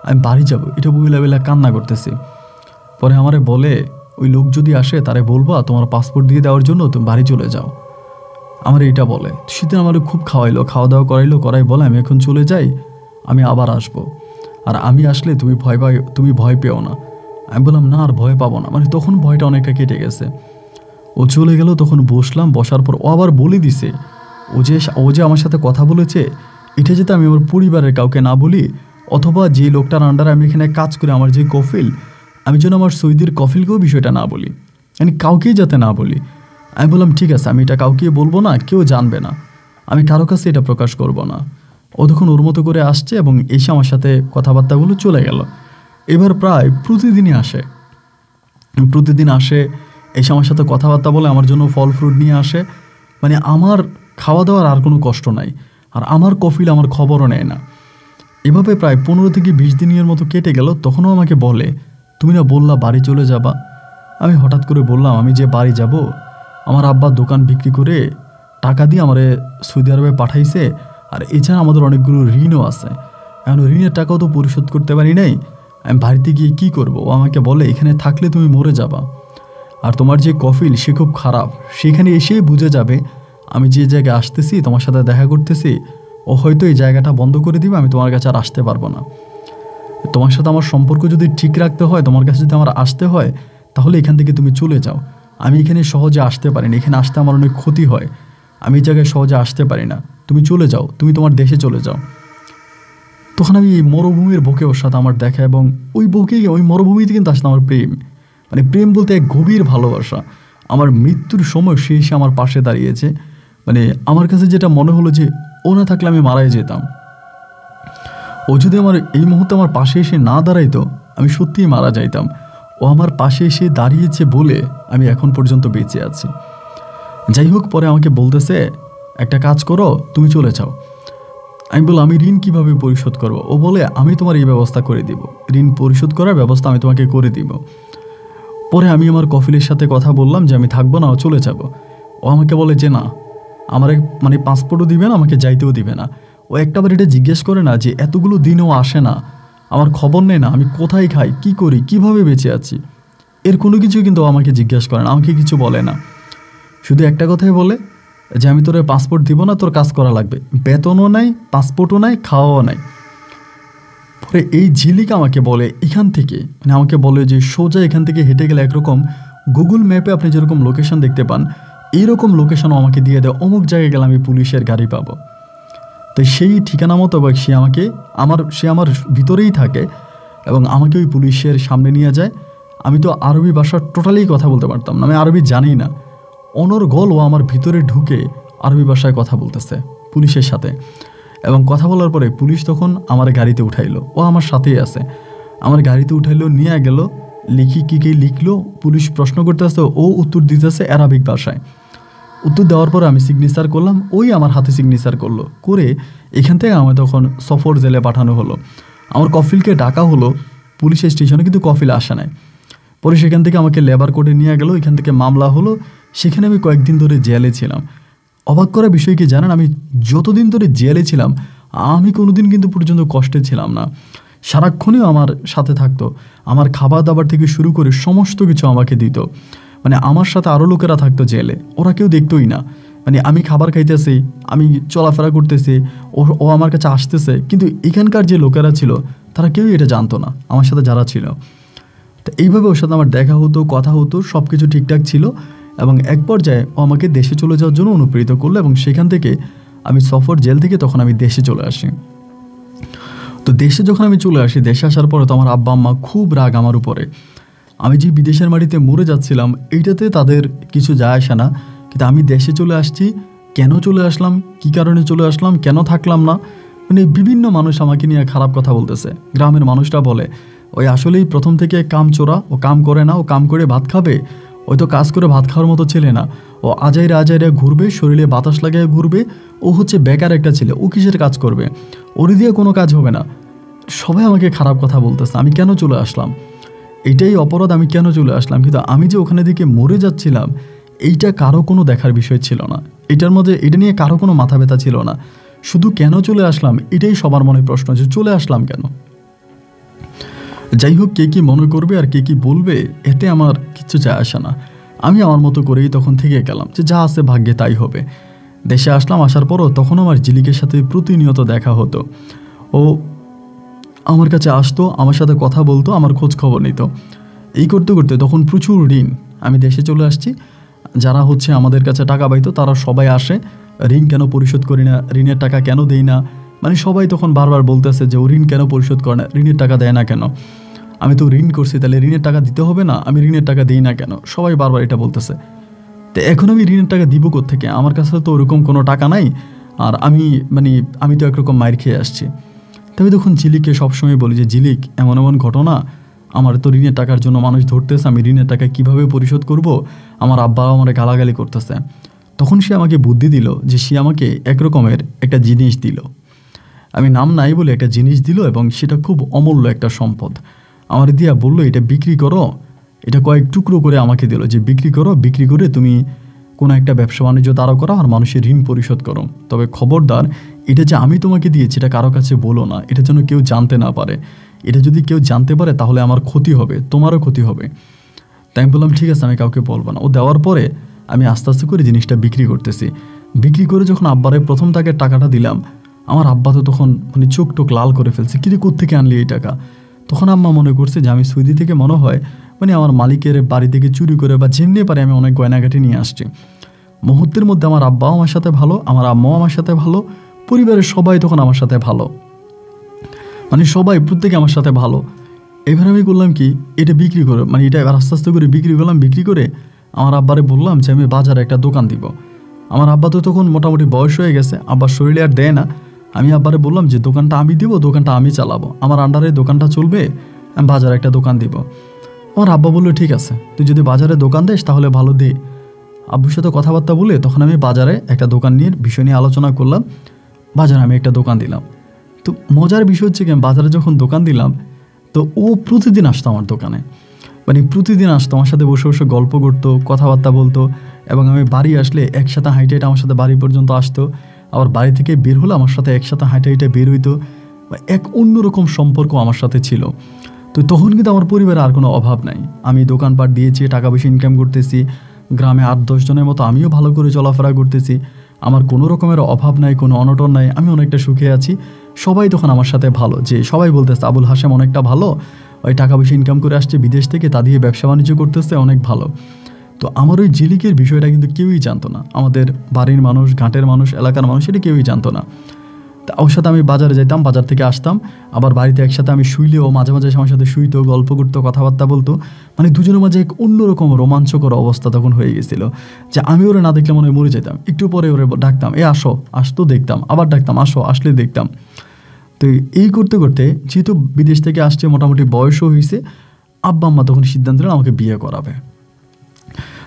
আমি বাড়ি যাব, এটা বইলা কান্না করতেছি। পরে আমারে বলে, ওই লোক যদি আসে তারে বলবা তোমার পাসপোর্ট দিয়ে দেওয়ার জন্য তুমি বাড়ি চলে যাও। আমার এটা বলে। সেদিন আমার খুব খাওয়াইলো, খাওয়া দাওয়া করাই বলে আমি এখন চলে যাই, আমি আবার আসবো, আর আমি আসলে তুমি ভয় পেও না। আমি বললাম, না, আর ভয় পাবো না। তখন ভয়টা অনেকটা কেটে গেছে। ও চলে গেল, তখন বসলাম। বসার পর ও আবার বলে দিছে, ও যে আমার সাথে কথা বলেছে, এটা যাতে আমি আমার পরিবারের কাউকে না বলি, অথবা যে লোকটার আন্ডারে আমি এখানে কাজ করি, আমার যে কফিল, আমি যেন আমার সৌদির কফিলকেও বিষয়টা না বলি, কাউকেই যাতে না বলি। আমি বললাম, ঠিক আছে, আমি এটা কাউকে বলবো না, কেউ জানবে না, আমি কারো কাছে এটা প্রকাশ করব না। ও তখন ওর মতো করে আসছে এবং এসে আমার সাথে কথাবার্তাগুলো চলে গেল। এবার প্রায় প্রতিদিন আসে, এসে আমার সাথে কথাবার্তা বলে, আমার জন্য ফল ফ্রুট নিয়ে আসে। আমার খাওয়া দাওয়ার আর কোনো কষ্ট নাই, আর আমার কফিল আমার খবরও নেয় না। এভাবে প্রায় 15 থেকে 20 দিনের মতো কেটে গেল। তখনও আমাকে বলে, তুমি না বললা বাড়ি চলে যাবা? আমি হঠাৎ করে বললাম, আমি যে বাড়ি যাব, আমার আব্বা দোকান বিক্রি করে টাকা দিয়ে আমারে সৌদি আরবে পাঠাইছে, আর এছাড়া আমাদের অনেকগুলো ঋণও আছে। এখন ঋণের টাকাও তো পরিশোধ করতে পারি নাই, আমি বাড়িতে গিয়ে কী করবো? ও আমাকে বলে, এখানে থাকলে তুমি মরে যাবা, আর তোমার যে কফিল সে খুব খারাপ, সেখানে এসেই বুঝে যাবে আমি যে জায়গায় আসতেছি, তোমার সাথে দেখা করতেছি, ও হয়তো এই জায়গাটা বন্ধ করে দিবে, আমি তোমার কাছে আর আসতে পারবো না। তোমার সাথে আমার সম্পর্ক যদি ঠিক রাখতে হয়, তোমার কাছে যদি আমার আসতে হয়, তাহলে এখান থেকে তুমি চলে যাও। আমি এখানে সহজে আসতে পারি না, এখানে আসতে আমার অনেক ক্ষতি হয়, আমি এই জায়গায় সহজে আসতে পারি না, তুমি চলে যাও, তুমি তোমার দেশে চলে যাও। তখন আমি মরুভূমির বুকে ওর সাথে আমার দেখা, এবং ওই মরুভূমিতে কিন্তু আসলে আমার প্রেম, প্রেম বলতে এক গভীর ভালোবাসা। আমার মৃত্যুর সময় সে এসে আমার পাশে দাঁড়িয়েছে। আমার কাছে যেটা মনে হলো যে ও না থাকলে আমি মারাই যেতাম। ও যদি আমার এই মুহূর্তে আমার পাশে এসে না দাঁড়াইতো, আমি সত্যিই মারা যাইতাম। ও আমার পাশে এসে দাঁড়িয়েছে বলে আমি এখন পর্যন্ত বেঁচে আছি। যাই হোক, পরে আমাকে বলতেছে, একটা কাজ করো, তুমি চলে যাও। আমি বললাম, আমি ঋণ কিভাবে পরিশোধ করব? ও বলে, আমি তোমার এই ব্যবস্থা করে দিব, ঋণ পরিশোধ করার ব্যবস্থা আমি তোমাকে করে দিব। পরে আমি আমার কফিলের সাথে কথা বললাম যে আমি থাকবো না, চলে যাব। ও আমাকে বলে যে না, আমার পাসপোর্টও দিবে না, আমাকে যাইতেও দিবে না। ও একটাবার এটা জিজ্ঞেস করে না যে এতগুলো দিনও আসে না, আমার খবর নেই না, আমি কোথায় খাই, কি করি, কিভাবে বেঁচে আছি, এর কোনো কিছু কিন্তু আমাকে জিজ্ঞেস করে না, আমাকে কিছু বলে না। শুধু একটা কথাই বলে যে আমি তোর পাসপোর্ট দিব না, তোর কাজ করা লাগবে, বেতনও নাই, পাসপোর্টও নাই, খাওয়াও নাই। পরে এই ঝিলিক আমাকে বলে, এখান থেকে আমাকে বলে যে সোজা এখান থেকে হেঁটে গেলে একরকম গুগল ম্যাপে আপনি যেরকম লোকেশন দেখতে পান, এইরকম লোকেশনও আমাকে দিয়ে দেয়, অমুক জায়গায় গেলে আমি পুলিশের গাড়ি পাবো। তো সেই ঠিকানা মতো সে আমার ভিতরেই থাকে এবং আমাকে ওই পুলিশের সামনে নিয়ে যায়। আমি তো আরবি ভাষা টোটালি কথা বলতে পারতাম না, আমি আরবি জানি না। অনর্গল ও আমার ভিতরে ঢুকে আরবি ভাষায় কথা বলতেছে পুলিশের সাথে, এবং কথা বলার পরে পুলিশ তখন আমার গাড়িতে উঠাইলো, ও আমার সাথেই আছে, আমার গাড়িতে উঠাইলো, নিয়ে গেল, কি লিখলো, পুলিশ প্রশ্ন করতেছে, ও উত্তর দিতেছে আরবিক ভাষায়। উত্তর দেওয়ার পরে আমি সিগনেচার করলাম, ওই আমার হাতে সিগনেচার করলো, করে এখান থেকে আমার তখন সফর জেলে পাঠানো হলো। আমার কফিলকে ডাকা হলো পুলিশের স্টেশনে, কিন্তু কফিল আসে নাই। পরে সেখান থেকে আমাকে লেবার কোর্টে নিয়ে গেল, এখান থেকে মামলা হলো, সেখানে আমি কয়েকদিন ধরে জেলে ছিলাম। অবাক করা বিষয় কি জানেন, আমি যতদিন ধরে জেলে ছিলাম আমি কোনোদিন কিন্তু পর্যন্ত কষ্টে ছিলাম না। সারাক্ষণই আমার সাথে থাকতো, আমার খাবার দাবার থেকে শুরু করে সমস্ত কিছু আমাকে দিত। মানে আমার সাথে আরও লোকেরা থাকতো জেলে, ওরা কেউ দেখতোই না। মানে আমি খাবার খাইতেছি, আমি চলাফেরা করতেছি, ও আমার কাছে আসতেছে, কিন্তু এখানকার যে লোকেরা ছিল তারা কেউই এটা জানতো না, আমার সাথে যারা ছিল। তো এইভাবে ওর সাথে আমার দেখা হতো, কথা হতো, সব কিছু ঠিকঠাক ছিল। এবং এক পর্যায়ে ও আমাকে দেশে চলে যাওয়ার জন্য অনুপ্রেরিত করলো, এবং সেখান থেকে আমি সফর জেল থেকে তখন আমি দেশে চলে আসি। তো দেশে যখন আমি চলে আসি, দেশে আসার পরে তো আমার আব্বা আম্মা খুব রাগ আমার উপরে। আমি যে বিদেশের মাটিতে মরে যাচ্ছিলাম এইটাতে তাদের কিছু যায় আসে না, কিন্তু আমি দেশে চলে আসছি, কেন চলে আসলাম, কী কারণে চলে আসলাম, কেন থাকলাম না, মানে বিভিন্ন মানুষ আমাকে নিয়ে খারাপ কথা বলতেছে। গ্রামের মানুষরা বলে ওই আসলেই প্রথম থেকে কাম চোরা, ও কাম করে না, ও কাম করে ভাত খাবে, ওই তো কাজ করে ভাত খাওয়ার মতো ছেলে না, ও আজাইরা আজাইরা ঘুরবে, শরীরে বাতাস লাগায় ঘুরবে, ও হচ্ছে বেকার একটা ছেলে, ও কিসের কাজ করবে, ওর দিয়ে কোনো কাজ হবে না। সবাই আমাকে খারাপ কথা বলতেছে। আমি কেন চলে আসলাম, এইটাই অপরাধ, আমি কেন চলে আসলাম। কিন্তু আমি যে ওখানে দিকে মরে যাচ্ছিলাম এইটা কারো কোনো দেখার বিষয় ছিল না, এটার মধ্যে এটা নিয়ে কারো কোনো মাথা ব্যথা ছিল না। শুধু কেন চলে আসলাম এটাই সবার মনে প্রশ্ন, যে চলে আসলাম কেন। যাই হোক, কে কী মনে করবে আর কে কী বলবে এতে আমার কিচ্ছু যায় আসে না। আমি আমার মতো করেই তখন থেকে গেলাম, যে যা আছে ভাগ্যে তাই হবে। দেশে আসলাম, আসার পরও তখন আমার ঝিলিকের সাথে প্রতিনিয়ত দেখা হতো। ও আমার কাছে আসতো, আমার সাথে কথা বলতো, আমার খোঁজ খবর নিত। এই করতে করতে তখন প্রচুর ঋণ, আমি দেশে চলে আসছি, যারা হচ্ছে আমাদের কাছে টাকা পাইতো তারা সবাই আসে, ঋণ কেন পরিশোধ করি না, ঋণের টাকা কেন দেই না, মানে সবাই তখন বারবার বলতেছে যে ও ঋণ কেন পরিশোধ করে না, ঋণের টাকা দেয় না কেন, আমি তো ঋণ করছি তাহলে ঋণের টাকা দিতে হবে না, আমি ঋণের টাকা দিই না কেন, সবাই বারবার এটা বলতেছে। তো এখন আমি ঋণের টাকা দিব কোত্থেকে, আমার কাছে তো ওরকম কোনো টাকা নাই, আর আমি তো একরকম মাইর খেয়ে আসছি। তবে তখন ঝিলিককে সবসময় বলি যে ঝিলিক, এমন এমন ঘটনা, আমার তো ঋণের টাকার জন্য মানুষ ধরতেছে, আমি ঋণের টাকা কিভাবে পরিশোধ করব, আমার আব্বাও আমার গালাগালি করতেছে। তখন সে আমাকে বুদ্ধি দিল, যে সে আমাকে একরকমের একটা জিনিস দিল, আমি নাম নাই বলে একটা জিনিস দিল, এবং সেটা খুব অমূল্য একটা সম্পদ আমার দিয়া বললো এটা বিক্রি করো, এটা কয়েক টুকরো করে আমাকে দিল, যে বিক্রি করো, বিক্রি করে তুমি কোনো একটা ব্যবসা বাণিজ্য তারও করো আর মানুষের ঋণ পরিশোধ করো। তবে খবরদার, এটা যে আমি তোমাকে দিয়েছি এটা কারো কাছে বলো না, এটা যেন কেউ জানতে না পারে, এটা যদি কেউ জানতে পারে তাহলে আমার ক্ষতি হবে, তোমারও ক্ষতি হবে। তাই আমি বললাম ঠিক আছে, আমি কাউকে বলবো না। ও দেওয়ার পরে আমি আস্তে আস্তে করে জিনিসটা বিক্রি করতেছি। বিক্রি করে যখন আব্বারে প্রথম তাকে টাকাটা দিলাম, আমার আব্বা তো তখন চোখ টোক লাল করে ফেলছে, কিরে কোত্থেকে আনলি এই টাকা। তখন আম্মা মনে করছে যে আমি সৌদি থেকে মনে হয় আমার মালিকের বাড়ি থেকে চুরি করে বা যেমনি পারে আমি অনেক গয়নাঘাটি নিয়ে আসছি। মুহূর্তের মধ্যে আমার আব্বাও আমার সাথে ভালো, আমার আম্মাও আমার সাথে ভালো, পরিবারের সবাই তখন আমার সাথে ভালো, সবাই প্রত্যেকে আমার সাথে ভালো। এবার আমি করলাম কি, এটা বিক্রি করে এটা এবার আস্তে আস্তে করে বিক্রি করলাম। বিক্রি করে আমার আব্বারে বললাম যে আমি বাজারে একটা দোকান দিব। আমার আব্বা তো তখন মোটামুটি বয়স হয়ে গেছে, আব্বার শরীরে আর দেয় না। আমি আব্বারে বললাম যে দোকানটা আমি দিব, দোকানটা আমি চালাবো, আমার আন্ডারে দোকানটা চলবে, আমি বাজারে একটা দোকান দিব। আমার আব্বা বললো ঠিক আছে, তুই যদি বাজারে দোকান দিস তাহলে ভালো দে। আব্বুর সাথে কথাবার্তা বলে তখন আমি বাজারে একটা দোকান নিয়ে বিষয় নিয়ে আলোচনা করলাম, বাজারে আমি একটা দোকান দিলাম। তো মজার বিষয় হচ্ছে কি, আমি বাজারে যখন দোকান দিলাম তো ও প্রতিদিন আসতো আমার দোকানে, প্রতিদিন আসতো, আমার সাথে বসে বসে গল্প করতো, কথাবার্তা বলতো, এবং আমি বাড়ি আসলে একসাথে হাইটে হাইটে আমার সাথে বাড়ি পর্যন্ত আসতো, আবার বাড়ি থেকে বের হলে আমার সাথে একসাথে হাইটে হাইটে বের হইতো। এক অন্যরকম সম্পর্ক আমার সাথে ছিল। তো তখন কিন্তু আমার পরিবারে আর কোনো অভাব নাই, আমি দোকানপাট দিয়েছি, টাকা পয়সা ইনকাম করতেছি, গ্রামে 8-10 জনের মতো আমিও ভালো করে চলাফেরা করতেছি, আমার কোনো রকমের অভাব নাই, কোনো অনটন নাই, আমি অনেকটা সুখে আছি। সবাই তখন আমার সাথে ভালো, যে সবাই বলতেছে আবুল হাশেম অনেকটা ভালো, ওই টাকা পয়সা ইনকাম করে আসছে বিদেশ থেকে, তা দিয়ে ব্যবসা বাণিজ্য করতেছে, অনেক ভালো। তো আমার ওই ঝিলিকের বিষয়টা কিন্তু কেউই জানতো না, আমাদের বাড়ির মানুষ, ঘাটের মানুষ, এলাকার মানুষ, এটা কেউই জানতো না। তা ওর সাথে আমি বাজারে যেতাম, বাজার থেকে আসতাম, আবার বাড়িতে একসাথে আমি শুইলেও মাঝে মাঝে আমার সাথে শুইতো, গল্প করতো, কথাবার্তা বলতো, দুজনের মাঝে এক অন্যরকম রোমাঞ্চকর অবস্থা তখন হয়ে গেছিলো, যে আমি ওরে না দেখলে মনে হয় মরে যেতাম। একটু পরে ওরে ডাকতাম, আসো, আসতো দেখতাম, আবার ডাকতাম, আসো, আসলে দেখতাম। তো এই করতে করতে যেহেতু বিদেশ থেকে আসছে, মোটামুটি বয়সও হয়েছে, আব্বা আম্মা তখন সিদ্ধান্ত নিল আমাকে বিয়ে করাবে।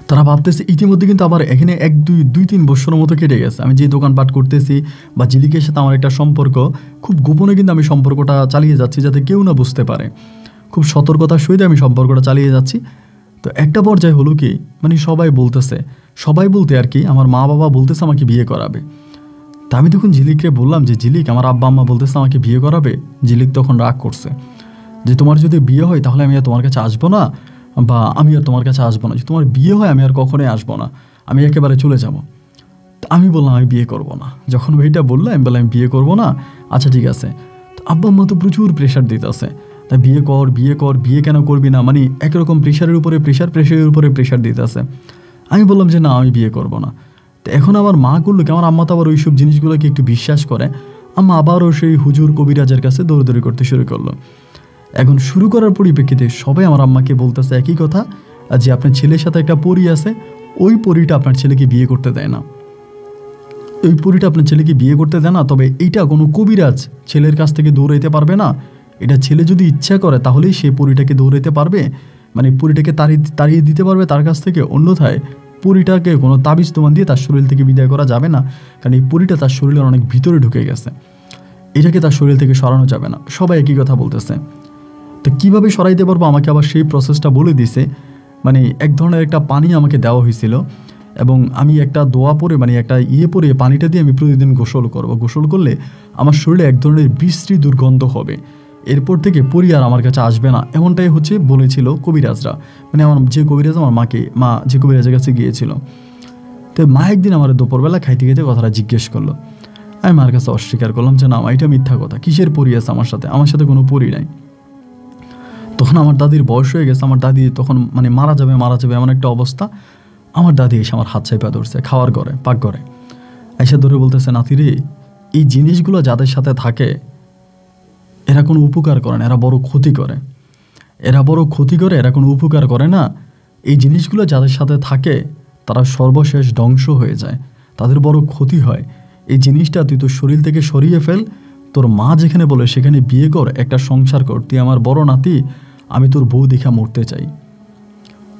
তারা ভাবতেছে ইতিমধ্যে কিন্তু আবার এখানে 1-2-3 বছরের মতো কেটে গেছে। আমি যে দোকানপাট করতেছি বা ঝিলিকের সাথে আমার একটা সম্পর্ক, খুব গোপনে কিন্তু আমি সম্পর্কটা চালিয়ে যাচ্ছি যাতে কেউ না বুঝতে পারে। খুব সতর্কতার সহিত আমি সম্পর্কটা চালিয়ে যাচ্ছি। তো একটা পর্যায়ে হলো কি, মানে সবাই বলতেছে, সবাই বলতে আর কি আমার মা বাবা বলতেছে আমাকে বিয়ে করাবে। তা আমি তখন ঝিলিককে বললাম যে ঝিলিক, আমার আব্বা আম্মা বলতেছে আমাকে বিয়ে করাবে। ঝিলিক তখন রাগ করছে যে তোমার যদি বিয়ে হয় তাহলে আমি আর তোমার কাছে আসবো না, বা আমি আর তোমার কাছে আসবো না। যদি তোমার বিয়ে হয় আমি আর কখনোই আসবো না, আমি একেবারে চলে যাব। আমি বললাম আমি বিয়ে করব না। যখন ওইটা বললো আমি বললাম আমি বিয়ে করবো না। আচ্ছা ঠিক আছে। তো আব্বা আম্মা তো প্রচুর প্রেশার দিতেছে, তাই বিয়ে কর বিয়ে কর, বিয়ে কেন করবি না, মানে একরকম প্রেশারের উপরে প্রেশারের উপরে প্রেশার দিতেছে। আমি বললাম যে না, আমি বিয়ে করব না। তো এখন আমার মা করলো কি, আমার আম্মা তো আবার ওইসব জিনিসগুলোকে একটু বিশ্বাস করে, আম্মা আবারও সেই হুজুর কবিরাজের কাছে দৌড়দৌড়ি করতে শুরু করলো। এখন শুরু করার পরিপ্রেক্ষিতে সবাই আমার আম্মাকে বলতেছে একই কথা, যে আপনার ছেলের সাথে একটা পরী আছে, ওই পরীটা আপনার ছেলেকে বিয়ে করতে দেয় না, ওই পরীটা আপনার ছেলেকে বিয়ে করতে দেয় না। তবে এইটা কোনো কবিরাজ ছেলের কাছ থেকে দৌড়াইতে পারবে না, এটা ছেলে যদি ইচ্ছা করে তাহলেই সে পরীটাকে দৌড়াইতে পারবে, মানে পরীটাকে তাড়িয়ে দিতে পারবে তার কাছ থেকে। অন্যথায় পরীটাকে কোনো তাবিজ তোমান দিয়ে তার শরীর থেকে বিদায় করা যাবে না, কারণ এই পরীটা তার শরীরের অনেক ভিতরে ঢুকে গেছে, এটাকে তার শরীর থেকে সরানো যাবে না। সবাই একই কথা বলতেছে। তো কীভাবে সরাইতে পারবো আমাকে আবার সেই প্রসেসটা বলে দিছে। মানে এক ধরনের একটা পানি আমাকে দেওয়া হয়েছিল, এবং আমি একটা দোয়া পরে, মানে একটা পরে পানিটা দিয়ে আমি প্রতিদিন গোসল করব। গোসল করলে আমার শরীরে এক ধরনের বিশ্রী দুর্গন্ধ হবে, এরপর থেকে পরী আর আমার কাছে আসবে না, এমনটাই হচ্ছে বলেছিল কবিরাজরা। মানে আমার যে কবিরাজ আমার মা যে কবিরাজের কাছে গিয়েছিল। তো মা একদিন আমার দুপুরবেলা খাইতে খাইতে কথাটা জিজ্ঞেস করলো। আমি মার কাছে অস্বীকার করলাম যে না মা, এটা মিথ্যা কথা, কিসের পরী আছে আমার সাথে কোনো পরী নাই। তখন আমার দাদির বয়স হয়ে গেছে, আমার দাদি তখন মানে মারা যাবে এমন একটা অবস্থা। আমার দাদি এসে আমার হাত চাইপা ধরছে খাওয়ার ঘরে, পাকঘরে এসে ধরে বলতেছে, নাতি রে, এই জিনিসগুলো যাদের সাথে থাকে এরা কোনো উপকার করে না, এরা বড় ক্ষতি করে, এরা কোনো উপকার করে না। এই জিনিসগুলো যাদের সাথে থাকে তারা সর্বশেষ ধ্বংস হয়ে যায়, তাদের বড় ক্ষতি হয়। এই জিনিসটা তুই তোর শরীর থেকে সরিয়ে ফেল, তোর মা যেখানে বলে সেখানে বিয়ে কর, একটা সংসার কর, তুই আমার বড় নাতি, আমি তোর বউ দেখা মরতে চাই।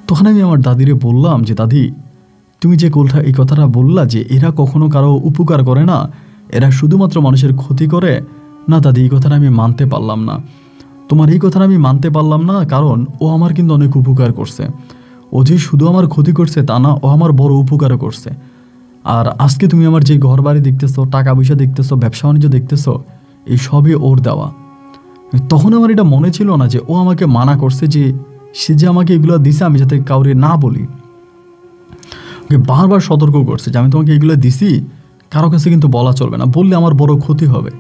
তখন আমি আমার দাদিরে বললাম যে দাদি, তুমি যে এই কথাটা বললা যে এরা কখনো কারো উপকার করে না, এরা শুধুমাত্র মানুষের ক্ষতি করে, না দাদি এই কথাটা আমি মানতে পারলাম না, তোমার এই কথাটা আমি মানতে পারলাম না, কারণ ও আমার কিন্তু অনেক উপকার করছে। ও যে শুধু আমার ক্ষতি করছে তা না, ও আমার বড় উপকারও করছে। আর আজকে তুমি আমার যে ঘর বাড়ি দেখতেছো, টাকা পয়সা দেখতেছো, ব্যবসা বাণিজ্য দেখতেছো, এই সবই ওর দেওয়া। তখন আমার এটা মনে ছিল না যে ও আমাকে মানা করছে, যে সে যে আমাকে এগুলো দিছে আমি যাতে কাউরে না বলি। ওকে বারবার সতর্ক করছে যে আমি তোমাকে এগুলো দিছি, কারো কাছে কিন্তু বলা চলবে না, বললে আমার বড় ক্ষতি হবে।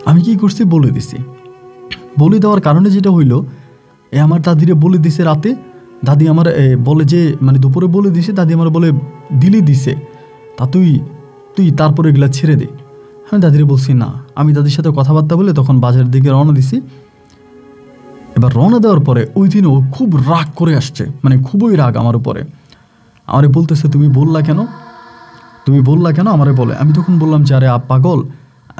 আমি কি করছি, বলে দিছি। বলে দেওয়ার কারণে যেটা হইলো, আমার দাদিরে বলে দিছে রাতে, দাদি আমার বলে যে মানে দুপুরে বলে দিছে, দাদি আমার বলে দিছে, তা তুই তারপরে এগুলা ছেড়ে দে। আমি দাদিরে বলছি না, আমি দাদির সাথে কথাবার্তা বলে তখন বাজারের দিকে রওনা দিছি। এবার রওনা দেওয়ার পরে ওই দিন ও খুব রাগ করে আসছে, মানে খুবই রাগ আমার উপরে। আমারে বলতেছে তুমি বললা কেন আমারে বলে। আমি তখন বললাম যে আরে পাগল,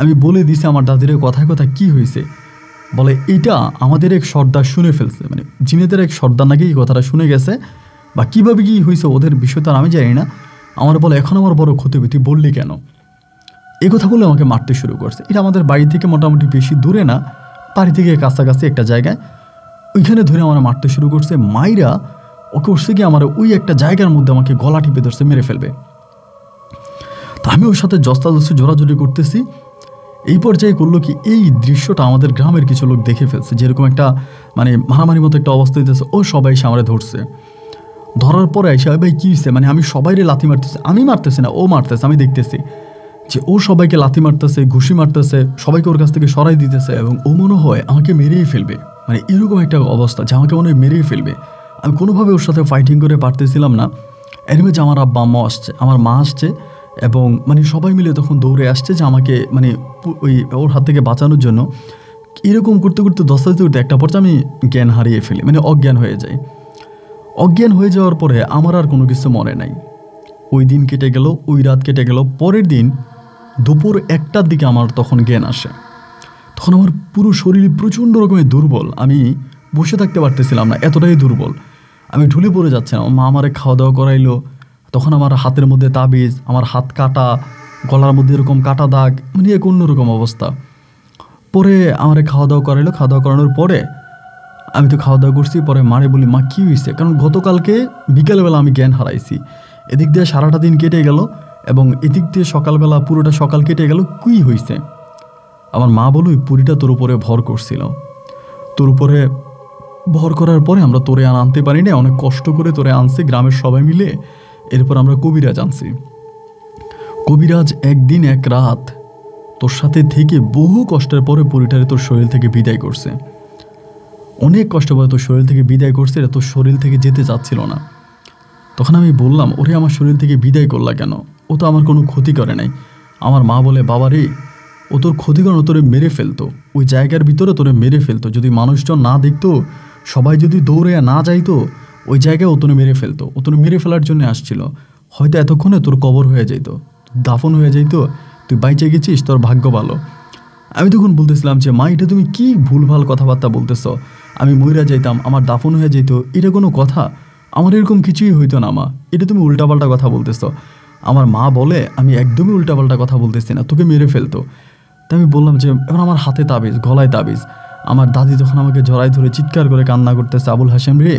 আমি বলে দিছি আমার দাদিরে কথায় কথা কি হয়েছে। বলে এইটা আমাদের এক সর্দার শুনে ফেলছে, মানে জিনেদের এক সর্দার নাকি এই কথাটা শুনে গেছে, বা কীভাবে কি হয়েছে ওদের বিষয়টা আমি জানি না। আমার বলে এখন আমার বড় ক্ষতি হবে, তুই বললি কেন, এই কথা বলে আমাকে মারতে শুরু করছে। এটা আমাদের বাড়ি থেকে মোটামুটি বেশি দূরে না, বাড়ি থেকে কাছাকাছি একটা জায়গায়, ওইখানে ধরে আমার মারতে শুরু করছে। মাইরা ওকে উঠছে কি আমার ওই একটা জায়গার মধ্যে আমাকে গলা টিপে ধরছে, মেরে ফেলবে। তা আমি ওর সাথে জস্তাজস্তি জোরাজুরি করতেছি। এই পর্যায়ে করলো কি, এই দৃশ্যটা আমাদের গ্রামের কিছু লোক দেখে ফেলছে, যেরকম একটা মানে মারামারির মতো একটা অবস্থা দিতেছে। ও সবাই এসে আমারে ধরছে, ধরার পরে এসে ভাই কী হয়েছে, মানে আমি সবাইরে লাথি মারতেছি, আমি মারতেছি না ও মারতেছে, আমি দেখতেছি যে ও সবাইকে লাথি মারতেছে, ঘুষি মারতেছে, সবাইকে ওর কাছ থেকে সরাই দিতেছে, এবং ও মনে হয় আমাকে মেরেই ফেলবে, মানে এরকম একটা অবস্থা যে আমাকে মনে হয় মেরেই ফেলবে। আমি কোনোভাবে ওর সাথে ফাইটিং করে পারতেছিলাম না। এর মধ্যে আমার আব্বা আম্মা আসছে, আমার মা আসছে, এবং মানে সবাই মিলে তখন দৌড়ে আসছে যে আমাকে মানে ওই ওর হাত থেকে বাঁচানোর জন্য। এরকম করতে করতে করতে একটা পর্যায়ে আমি জ্ঞান হারিয়ে ফেলি, মানে অজ্ঞান হয়ে যাই। অজ্ঞান হয়ে যাওয়ার পরে আমার আর কোনো কিছু মনে নাই। ওই দিন কেটে গেল, ওই রাত কেটে গেল। পরের দিন দুপুর 1টার দিকে আমার তখন জ্ঞান আসে। তখন আমার পুরো শরীর প্রচণ্ড রকমের দুর্বল, আমি বসে থাকতে পারতেছিলাম না, এতটাই দুর্বল। আমি ঢুলে পড়ে যাচ্ছিলাম। মা আমারে খাওয়া দাওয়া করাইলো, তখন আমার হাতের মধ্যে তাবিজ, আমার হাত কাটা, গলার মধ্যে এরকম কাটা দাগ, মানে এক অন্যরকম অবস্থা। পরে আমারে খাওয়া দাওয়া করাইলো, খাওয়া দাওয়া করানোর পরে আমি তো খাওয়া দাওয়া করছি। পরে মারে বলি, মা কী হয়েছে? কারণ গতকালকে বিকেলবেলা আমি জ্ঞান হারাইছি, এদিক দিয়ে সারাটা দিন কেটে গেল এবং এদিক দিয়ে সকালবেলা পুরোটা সকাল কেটে গেল, কী হয়েছে? আমার মা বলো, ওই পুরীটা তোর উপরে ভর করছিল, তোর উপরে ভর করার পরে আমরা তোরে আনতে পারি না, অনেক কষ্ট করে তোরে আনছে গ্রামের সবাই মিলে। এরপর আমরা কবিরাজ আনছি। কবিরাজ একদিন এক রাত তোর সাথে থেকে বহু কষ্টের পরে পরিটারে তোর শরীর থেকে বিদায় করছে। অনেক কষ্ট পরে তোর শরীর থেকে বিদায় করছে, এটা তোর শরীর থেকে যেতে চাচ্ছিল না। তখন আমি বললাম, ওরে আমার শরীর থেকে বিদায় করলা কেন? ও তো আমার কোনো ক্ষতি করে নাই। আমার মা বলে, বাবা রে, ও তোর ক্ষতি করে তোরে মেরে ফেলতো, ওই জায়গার ভিতরে তোরে মেরে ফেলতো। যদি মানুষজন না দেখতো, সবাই যদি দৌড়ে না যাইতো, ওই জায়গায় ও তোরে মেরে ফেলতো। ও তোরে মেরে ফেলার জন্য আসছিল। হয়তো এতক্ষণে তোর কবর হয়ে যেত, দাফন হয়ে যেত, তুই বাইচে গেছিস, তোর ভাগ্য ভালো। আমি তখন বলতেছিলাম যে, মা এটা তুমি কি ভুলভাল কথাবার্তা বলতেছ? আমি মইরা যাইতাম, আমার দাফন হয়ে যেত, এটা কোনো কথা? আমার এরকম কিছুই হইতো না মা, এটা তুমি উল্টাপাল্টা কথা বলতেছ। আমার মা বলে, আমি একদমই উল্টাপাল্টা কথা বলতেছি না, তোকে মেরে ফেলতো। তাই আমি বললাম যে, এবার আমার হাতে তাবিজ, গলায় তাবিজ। আমার দাদি তখন আমাকে জড়াই ধরে চিৎকার করে কান্না করতেছে, আবুল হাশেম রে,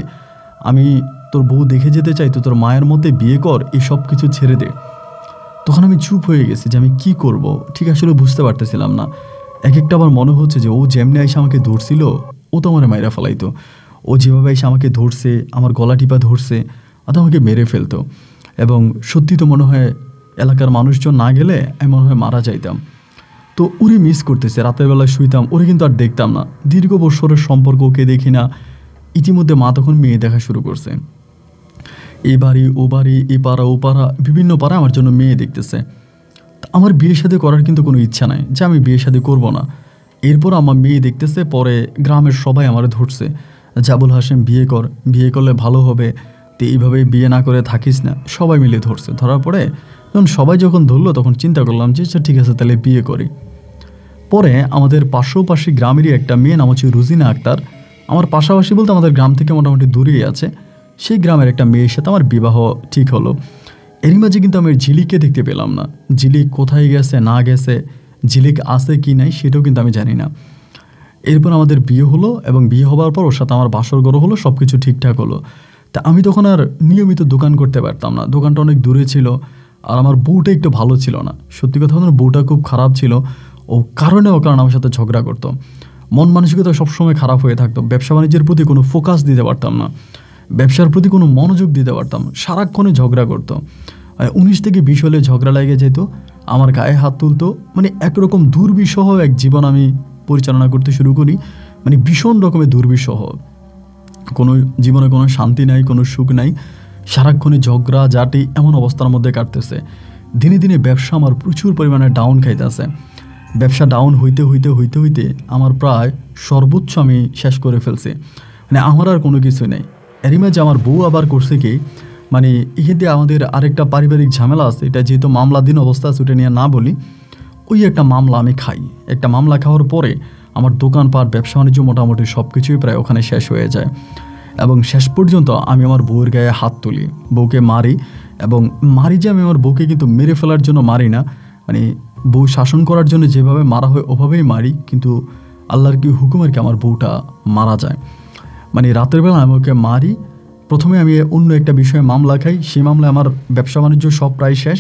আমি তোর বউ দেখে যেতে চাই, তো তোর মায়ের মতে বিয়ে কর, এই সব কিছু ছেড়ে দে। তখন আমি চুপ হয়ে গেছি যে আমি কি করব, ঠিক আসলে বুঝতে পারতেছিলাম না। এক একটা আবার মনে হচ্ছে যে ও যেমনি এসে আমাকে ধরছিল, ও তো আমার মায়েরা ফেলাইতো। ও যেভাবে এসে আমাকে ধরছে, আমার গলা টিপা ধরছে, তো আমাকে মেরে ফেলতো। এবং সত্যি তো মনে হয় এলাকার মানুষজন না গেলে আমি মনে হয় মারা যাইতাম। তো ওরে মিস করতেছে, রাতের বেলায় শুইতাম, ওরে কিন্তু আর দেখতাম না। দীর্ঘ বছরের সম্পর্ক, ওকে দেখি না। ইতিমধ্যে মা তখন মেয়ে দেখা শুরু করছে, এই বাড়ি ও বাড়ি, এ পাড়া ও পাড়া, বিভিন্ন পাড়া আমার জন্য মেয়ে দেখতেছে। আমার বিয়ে শাদী করার কিন্তু কোনো ইচ্ছা নাই যে আমি বিয়ে শাদী করবো না। এরপর আমার মেয়ে দেখতেছে, পরে গ্রামের সবাই আমার ধরছে যে, আবুল হাশেম বিয়ে কর, বিয়ে করলে ভালো হবে, তো এইভাবে বিয়ে না করে থাকিস না। সবাই মিলে ধরছে। ধরার পরে সবাই যখন ধরলো, তখন চিন্তা করলাম যে ঠিক আছে, তাহলে বিয়ে করি। পরে আমাদের পার্শ্বপাশি গ্রামেরই একটা মেয়ে, নাম হচ্ছে রুজিনা আক্তার। আমার পাশাপাশি বলতে আমাদের গ্রাম থেকে মোটামুটি দূরেই আছে। সেই গ্রামের একটা মেয়ের সাথে আমার বিবাহ ঠিক হলো। এরই মাঝে কিন্তু আমি ঝিলিককে দেখতে পেলাম না। ঝিলিক কোথায় গেছে না গেছে, ঝিলিক আছে কি নাই সেটাও কিন্তু আমি জানি না। এরপর আমাদের বিয়ে হলো এবং বিয়ে হবার পর ওর সাথে আমার বাসর ঘর হলো, সব কিছু ঠিকঠাক হলো। তা আমি তখন আর নিয়মিত দোকান করতে পারতাম না, দোকানটা অনেক দূরে ছিল। আর আমার বউটা একটু ভালো ছিল না, সত্যি কথা বলতে বউটা খুব খারাপ ছিল। ও কারণে আমার সাথে ঝগড়া করতো, মন মানসিকতা সবসময় খারাপ হয়ে থাকতো। ব্যবসা বাণিজ্যের প্রতি কোনো ফোকাস দিতে পারতাম না, ব্যবসার প্রতি কোনো মনোযোগ দিতে পারতাম, সারাক্ষণে ঝগড়া করতো। 19 থেকে 20 হলে ঝগড়া লেগে যেত, আমার গায়ে হাত তুলতো। মানে একরকম দুর্বিষহ এক জীবন আমি পরিচালনা করতে শুরু করি, মানে ভীষণ রকমের দুর্বিষহ। কোনো জীবনে কোনো শান্তি নাই, কোনো সুখ নাই, সারাক্ষণে ঝগড়া জাটি, এমন অবস্থার মধ্যে কাটতেছে। দিনে দিনে ব্যবসা আমার প্রচুর পরিমাণে ডাউন খাইতেছে। ব্যবসা ডাউন হইতে হইতে হইতে হইতে আমার প্রায় সর্বোচ্চ আমি শেষ করে ফেলছি। মানে আমার আর কোনো কিছু নেই। এরই মাঝে আমার বউ আবার করছে কি, মানে এখানে আমাদের আরেকটা পারিবারিক ঝামেলা আছে, এটা যেহেতু মামলাধীন অবস্থা আছে, ওটা নিয়ে না বলি। ওই একটা মামলা আমি খাই। একটা মামলা খাওয়ার পরে আমার দোকানপাট, ব্যবসা বাণিজ্য মোটামুটি সব কিছুই প্রায় ওখানে শেষ হয়ে যায়। এবং শেষ পর্যন্ত আমি আমার বউয়ের গায়ে হাত তুলি, বউকে মারি। এবং মারি যে আমি আমার বউকে কিন্তু মেরে ফেলার জন্য মারি না, মানে বউ শাসন করার জন্য যেভাবে মারা হয় ওভাবেই মারি। কিন্তু আল্লাহর কি হুকুম আর কি, আমার বউটা মারা যায়। মানে রাতের বেলা আমি ওকে মারি। প্রথমে আমি অন্য একটা বিষয়ে মামলা খাই, সেই মামলায় আমার ব্যবসা বাণিজ্য সব প্রায় শেষ।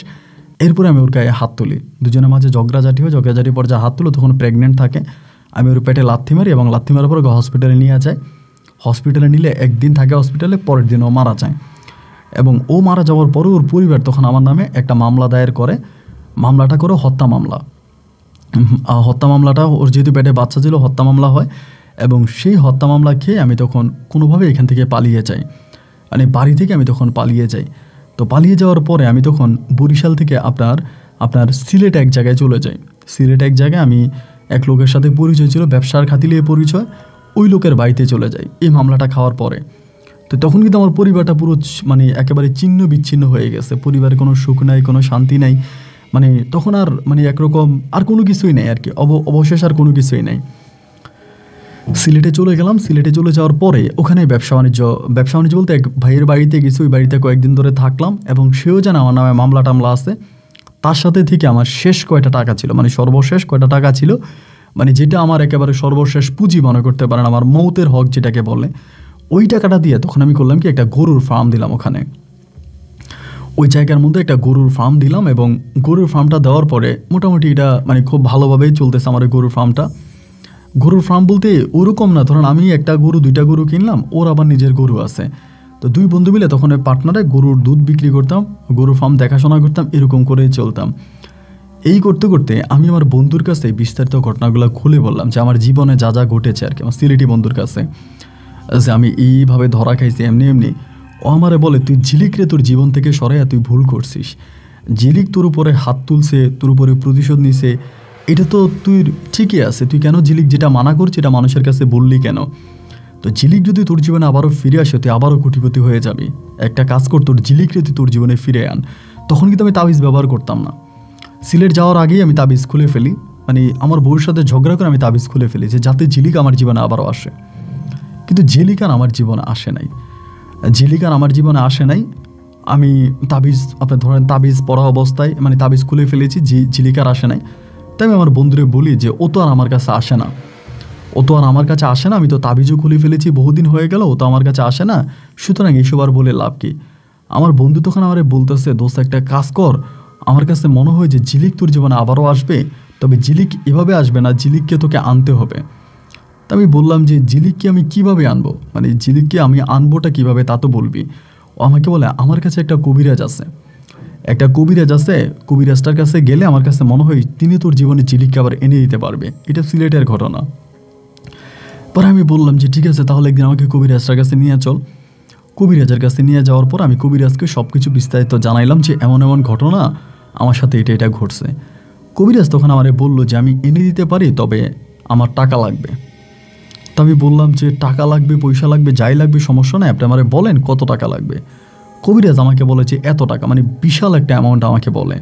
এরপরে আমি ওর গায়ে হাত তুলি, দুজনের মাঝে ঝগড়াঝাটি হয়। ঝগড়াঝাটির পর যা হাত তুলো, তখন প্রেগনেন্ট থাকে। আমি ওর পেটে লাথি মারি এবং লাথি মারার পর হসপিটালে নিয়ে যায়। হসপিটালে নিলে একদিন থাকে হসপিটালে, পরের দিন ও মারা যায়। এবং ও মারা যাওয়ার পরে ওর পরিবার তখন আমার নামে একটা মামলা দায়ের করে। মামলাটা করে হত্যা মামলা। হত্যা মামলাটা, ওর যেহেতু পেটে বাচ্চা ছিল, হত্যা মামলা হয়। এবং সেই হত্যা মামলা খেয়ে আমি তখন কোনোভাবে এখান থেকে পালিয়ে যাই, মানে বাড়ি থেকে আমি তখন পালিয়ে যাই। তো পালিয়ে যাওয়ার পরে আমি তখন বরিশাল থেকে আপনার সিলেট এক জায়গায় চলে যাই। সিলেট এক জায়গায় আমি এক লোকের সাথে পরিচয় ছিল, ব্যবসার খাতিলে পরিচয়, ওই লোকের বাড়িতে চলে যাই এই মামলাটা খাওয়ার পরে। তো তখন কিন্তু আমার পরিবারটা পুরো মানে একেবারে ছিন্ন বিচ্ছিন্ন হয়ে গেছে। পরিবারে কোনো সুখ নাই, কোনো শান্তি নাই। মানে তখন আর মানে একরকম আর কোনো কিছুই নেই আর কি, অবশেষ আর কোনো কিছুই নেই। সিলেটে চলে গেলাম। সিলেটে চলে যাওয়ার পরে ওখানে ব্যবসা বাণিজ্য বলতে এক ভাইয়ের বাড়িতে গেছি। ওই বাড়িতে কয়েকদিন ধরে থাকলাম এবং সেও জানে আমার নামে মামলা টামলা আছে। তার সাথে থেকে আমার শেষ কয়টা টাকা ছিল, মানে সর্বশেষ কয়টা টাকা ছিল, মানে যেটা আমার একেবারে সর্বশেষ পুঁজি মনে করতে পারেন, আমার মৌতের হক যেটাকে বলে, ওই টাকাটা দিয়ে তখন আমি করলাম কি, একটা গরুর ফার্ম দিলাম ওখানে। ওই জায়গার মধ্যে একটা গরুর ফার্ম দিলাম এবং গরুর ফার্মটা দেওয়ার পরে মোটামুটি এটা মানে খুব ভালোভাবেই চলতেছে আমার এই গরুর ফার্মটা। গরুর ফার্ম বলতে ওরকম না, ধরুন আমি একটা গরু 2টা গরু কিনলাম, ওর আবার নিজের গরু আছে, তো 2 বন্ধু মিলে তখন ওই পার্টনারে গরুর দুধ বিক্রি করতাম, গরুর ফার্ম দেখাশোনা করতাম, এরকম করে চলতাম। এই করতে করতে আমি আমার বন্ধুর কাছে বিস্তারিত ঘটনাগুলো খুলে বললাম যে আমার জীবনে যা যা ঘটেছে আর কি, আমার সিলেটি বন্ধুর কাছে, যে আমি এইভাবে ধরা খাইছি এমনি এমনি। ও আমারে বলে, তুই ঝিলিকরে তোর জীবন থেকে সরাইয়া তুই ভুল করছিস। ঝিলিক তোর উপরে হাত তুলছে, তোর উপরে প্রতিশোধ নিছে, এটা তো তুই ঠিকই আছে, তুই কেন ঝিলিক যেটা মানা করছিস এটা মানুষের কাছে বললি কেন? তো ঝিলিক যদি তোর জীবনে আবারও ফিরে আসে তুই আবারও কোটিপতি হয়ে যাবি। একটা কাজ কর, তোর ঝিলিকরে তুই তোর জীবনে ফিরে আন। তখন কিন্তু আমি তাবিজ ব্যবহার করতাম না। সিলেট যাওয়ার আগেই আমি তাবিজ খুলে ফেলি, মানে আমার বউর সাথে ঝগড়া করে আমি তাবিজ খুলে ফেলি যে যাতে ঝিলিক আমার জীবনে আবারও আসে। কিন্তু ঝিলিক আর আমার জীবনে আসে নাই। আমি তাবিজ, আপনি ধরেন তাবিজ পড়া অবস্থায় মানে তাবিজ খুলে ফেলেছি, ঝিলিক আর আসে নাই। তাই আমি আমার বন্ধুরে বলি যে ও তো আর আমার কাছে আসে না, আমি তো তাবিজও খুলে ফেলেছি, বহুদিন হয়ে গেল, ও তো আমার কাছে আসে না, সুতরাং এইসব আর বলে লাভ কি? আমার বন্ধু তখন আমারে বলতেছে, দোস্ত একটা কাজ কর, আমার কাছে মনে হয় যে ঝিলিক তোর জীবনে আবারও আসবে, তবে ঝিলিক এভাবে আসবে না, ঝিলিককে তোকে আনতে হবে। তা আমি বললাম যে ঝিলিককে আমি কিভাবে আনবো, মানে ঝিলিককে আমি আনবোটা কিভাবে তা তো বলবি। ও আমাকে বলে, আমার কাছে একটা কবিরাজ আছে, কবিরাজটার কাছে গেলে আমার কাছে মনে হয় তিনি তোর জীবনে ঝিলিককে আবার এনে দিতে পারবে। এটা সিলেটের ঘটনা। পরে আমি বললাম যে ঠিক আছে, তাহলে একদিন আমাকে কবিরাজটার কাছে নিয়ে চল। কবিরাজের কাছে নিয়ে যাওয়ার পর আমি কবিরাজকে সব কিছু বিস্তারিত জানাইলাম যে এমন এমন ঘটনা আমার সাথে এটা ঘটছে। কবিরাজ তখন আমারে বলল যে আমি এনে দিতে পারি, তবে আমার টাকা লাগবে। তো আমি বললাম যে টাকা লাগবে, পয়সা লাগবে, যাই লাগবে সমস্যা নাই, আপনি আমারে বলেন কত টাকা লাগবে। কবিরাজ আমাকে বলে যে এত টাকা, মানে বিশাল একটা অ্যামাউন্ট আমাকে বলে।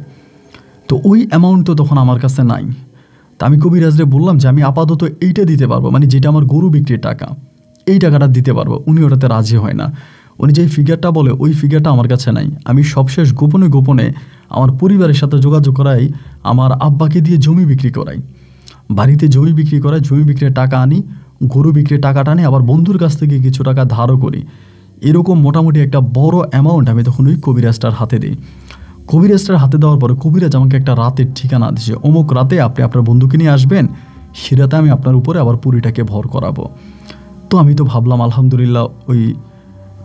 তো ওই অ্যামাউন্ট তো তখন আমার কাছে নাই। তা আমি কবিরাজরে বললাম যে আমি আপাতত এইটা দিতে পারবো, মানে যেটা আমার গরু বিক্রির টাকা, এই টাকাটা দিতে পারবো। উনি ওটাতে রাজি হয় না। উনি যেই ফিগারটা বলে ওই ফিগারটা আমার কাছে নাই। আমি সবশেষ গোপনে আমার পরিবারের সাথে যোগাযোগ করাই, আমার আব্বাকে দিয়ে জমি বিক্রি করাই, বাড়িতে জমি বিক্রি করাই, জমি বিক্রির টাকা আনি, গরু বিক্রির টাকাটা আনি, আবার বন্ধুর কাছ থেকে কিছু টাকা ধারও করি। এরকম মোটামুটি একটা বড় অ্যামাউন্ট আমি তখন ওই কবিরাজটার হাতে দিই। কবিরাজটার হাতে দেওয়ার পরে কবিরাজ আমাকে একটা রাতের ঠিকানা দিয়েছে, অমুক রাতে আপনি আপনার বন্ধুকে নিয়ে আসবেন, সে রাতে আমি আপনার উপরে আবার পুরিটাকে ভর করাবো। তো আমি তো ভাবলাম আলহামদুলিল্লাহ, ওই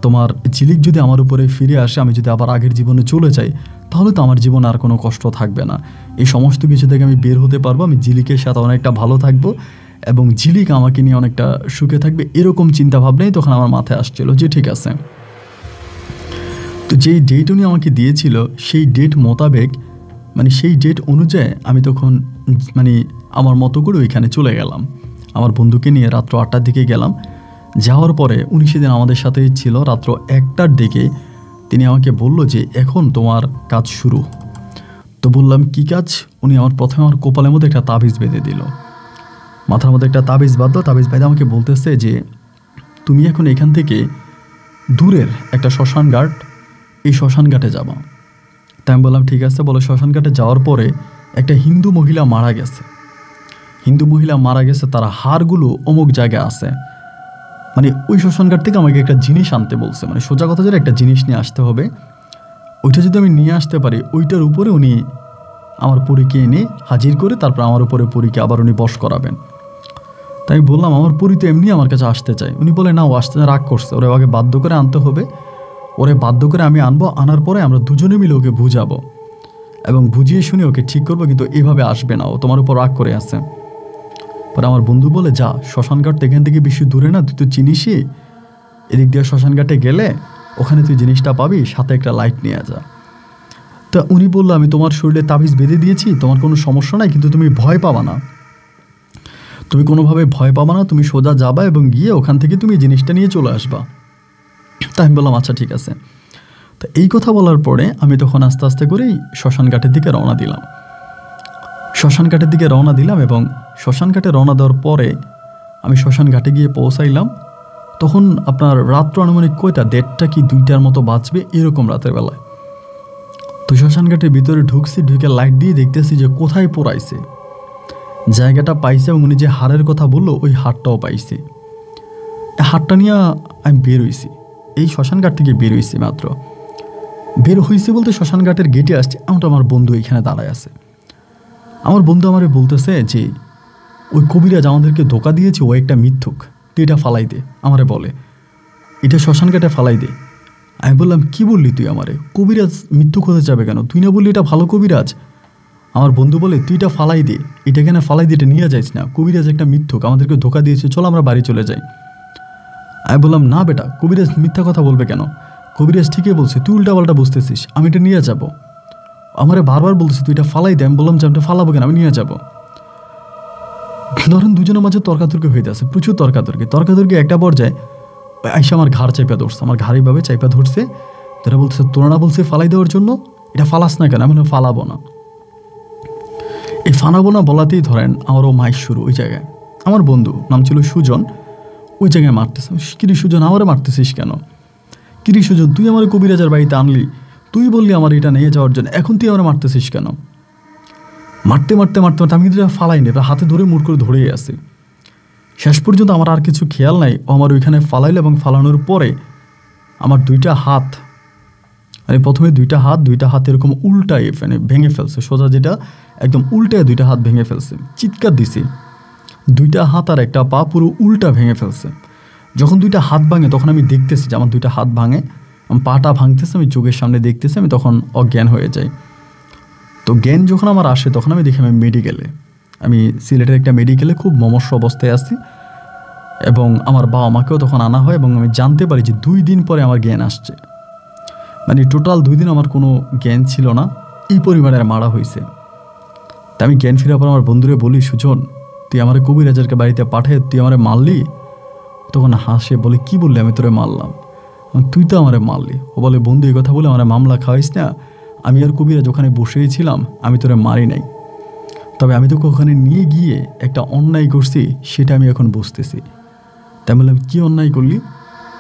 তোমার ঝিলিক যদি আমার উপরে ফিরে আসে, আমি যদি আবার আগের জীবনে চলে যাই, তাহলে তো আমার জীবনে আর কোনো কষ্ট থাকবে না, এই সমস্ত কিছু থেকে আমি বের হতে পারবো, আমি ঝিলিকের সাথে অনেকটা ভালো থাকবো এবং ঝিলিক আমাকে নিয়ে অনেকটা সুখে থাকবে। এরকম চিন্তা ভাবনাই তখন আমার মাথায় আসছিল যে ঠিক আছে। তো যেই ডেট উনি আমাকে দিয়েছিল সেই ডেট মোতাবেক, মানে সেই ডেট অনুযায়ী আমি তখন মানে আমার মতো করে ওইখানে চলে গেলাম, আমার বন্ধুকে নিয়ে রাত্র 8টার দিকে গেলাম। যাওয়ার পরে উনি সেদিন আমাদের সাথেই ছিল। রাত্র 1টার দিকে তিনি আমাকে বলল যে এখন তোমার কাজ শুরু। তো বললাম কি কাজ? উনি প্রথমে আমার কপালের মধ্যে একটা তাবিজ বেঁধে দিল, মাথার মধ্যে একটা তাবিজ বাঁধলো। তাবিজ বেঁধে আমাকে বলতেছে যে তুমি এখন এখান থেকে দূরের একটা শ্মশান ঘাট, এই শ্মশান ঘাটে যাবা। তাই আমি বললাম ঠিক আছে। বলে শ্মশান ঘাটে যাওয়ার পরে একটা হিন্দু মহিলা মারা গেছে, তার হাড়গুলো অমুক জায়গায় আছে, মানে ওই শ্মশান ঘাট থেকে আমাকে একটা জিনিস আনতে বলছে, মানে সোজা কথা যেটা একটা জিনিস নিয়ে আসতে হবে। ওইটা যদি আমি নিয়ে আসতে পারি, ওইটার উপরে উনি আমার পরীকে এনে হাজির করে তারপর আমার উপরে পরীকে আবার উনি বশ করাবেন। তাই আমি বললাম আমার পরী তো এমনি আমার কাছে আসতে চাই। উনি বলে না, ও আসতে রাগ করছে, ওরে আগে বাধ্য করে আনতে হবে, ওরে বাধ্য করে আমি আনবো, আনার পরে আমরা দুজনে মিলে ওকে বুঝাবো এবং বুঝিয়ে শুনে ওকে ঠিক করবো, কিন্তু এভাবে আসবে না, ও তোমার উপর রাগ করে আছে। পরে আমার বন্ধু বলে যা, শ্মশানঘাট এখান থেকে বেশি দূরে না, তুই তো চিনিসই, এদিক দিয়ে শ্মশানঘাটে গেলে ওখানে তুই জিনিসটা পাবি, সাথে একটা লাইট নিয়ে যা। তা উনি বললো আমি তোমার শরীরে তাবিজ বেঁধে দিয়েছি, তোমার কোনো সমস্যা নাই, কিন্তু তুমি ভয় পাবা না, তুমি কোনোভাবে ভয় পাবা না, তুমি সোজা যাবা এবং গিয়ে ওখান থেকে তুমি জিনিসটা নিয়ে চলে আসবা। তাই আমি বললাম আচ্ছা ঠিক আছে। তো এই কথা বলার পরে আমি তখন আস্তে আস্তে করেই শ্মশানঘাটের দিকে রওনা দিলাম এবং শ্মশানঘাটে রওনা দেওয়ার পরে আমি শ্মশান ঘাটে গিয়ে পৌঁছাইলাম, তখন আপনার রাত্র আনুমানিক কয়টা 1:30 কি 2টার মতো বাজবে এরকম রাতের বেলায়। তো শ্মশান ঘাটের ভিতরে ঢুকছি, ঢুকে লাইট দিয়ে দেখতেছি যে কোথায় পোড়াইছে, জায়গাটা পাইছে এবং উনি যে হাড়ের কথা বললো ওই হাড়টাও পাইছে। হাড়টা নিয়ে আমি বের হয়েছি, এই শ্মশান ঘাট থেকে বের হয়েছি। মাত্র বের হয়েছে বলতে শ্মশান ঘাটের গেটে আসছে, আমার বন্ধু এখানে দাঁড়ায় আছে। আমার বন্ধু আমারে বলতেছে যে ওই কবিরাজ আমাদেরকে ধোকা দিয়েছে, ও একটা মিথ্যুক, তুই এটা ফালাই দে। আমারে বলে এটা শ্মশান ঘাটে ফালাই দে। আমি বললাম কি বললি তুই আমারে, কবিরাজ মিথ্যুক হতে যাবে কেন, তুই না বললি এটা ভালো কবিরাজ। আমার বন্ধু বলে তুই এটা ফালাই দে, এটা কেন ফালাই দিয়ে এটা নিয়ে যাইস না, কবিরাজ একটা মিথ্যুক, আমাদেরকে ধোকা দিয়েছে, চলো আমরা বাড়ি চলে যাই। আমি বললাম না বেটা, কবিরাজ মিথ্যা কথা বলবে কেন, কবিরাজ ঠিকই বলছে, তুই উল্টাপাল্টা বুঝতেছিস, আমি এটা নিয়ে যাব। আমারে বারবার বলতেছে তুই এটা ফালাই দে। আমি বললাম যে আমি এটা ফালাবো কেন, আমি নিয়ে যাব। ধরেন দুজনের মাঝে তর্কাতর্কি হইতে আছে, প্রচুর তর্কাতর্কি একটা পর্যায়ে আইসা আমার ঘাড় চাইপা ধরছে, আমার ঘাড় এইভাবে চাইপা ধরছে। তারা বলছে তোরা না বলছে ফালাই দেওয়ার জন্য, এটা ফালাস না কেন। আমি ফালাবো না। এই ফানাবো না বলাতেই ধরেন আমারও মাইর শুরু। ওই জায়গায় আমার বন্ধু নাম ছিল সুজন, ওই জায়গায় মারতেছে। কিরি সুজন, আমারে মারতেছিস কেন? কিরি সুজন, তুই আমার কবিরাজের বাড়িতে আনলি, তুই বললি আমার এটা নিয়ে যাওয়ার জন্য, এখন তুই আমার মারতেছিস কেন? মারতে আমি কিন্তু ফালাই নি, হাতে ধরে মুড় করে ধরেই আসি। শেষ পর্যন্ত আমার আর কিছু খেয়াল নাই, ও আমার ওইখানে ফালাইল এবং ফালানোর পরে আমার দুইটা হাত, মানে প্রথমে দুইটা হাত এরকম উল্টায় ভেঙে ফেলছে, সোজা যেটা একদম উল্টায় দুইটা হাত ভেঙে ফেলছে। চিৎকার দিছি, দুইটা হাত আর একটা পা পুরো উল্টা ভেঙে ফেলছে। যখন দুইটা হাত ভাঙে তখন আমি দেখতেছি যে আমার দুইটা হাত ভাঙে, আমার পাটা ভাঙতেছে, আমি চোখের সামনে দেখতেছি, আমি তখন অজ্ঞান হয়ে যাই। তো জ্ঞান যখন আমার আসে তখন আমি দেখি আমি মেডিকেলে, আমি সিলেটের একটা মেডিকেলে খুব মমস্য অবস্থায় আছি এবং আমার বাবা মাকেও তখন আনা হয় এবং আমি জানতে পারি যে 2 দিন পরে আমার জ্ঞান আসছে। মানে টোটাল 2 দিন আমার কোনো জ্ঞান ছিল না, এই পরিমাণের মারা হয়েছে। তা আমি জ্ঞান ফিরে পর আমার বন্ধুরে বলি, সুজন তুই আমার কবিরাজেরকে বাড়িতে পাঠিয়ে তুই আমারে মারলি? তখন হাসে বলে কি বললি, আমি তোরে মারলাম? তুই তো আমারে মারলি। ও বলে বন্ধু এই কথা বলে আমার মামলা খাওয়াইস না, আমি আর কবিরাজ ওখানে বসেই ছিলাম, আমি তোরে মারি নাই, তবে আমি তোকে ওখানে নিয়ে গিয়ে একটা অন্যায় করছি সেটা আমি এখন বুঝতেছি। তাই বললাম কী অন্যায় করলি?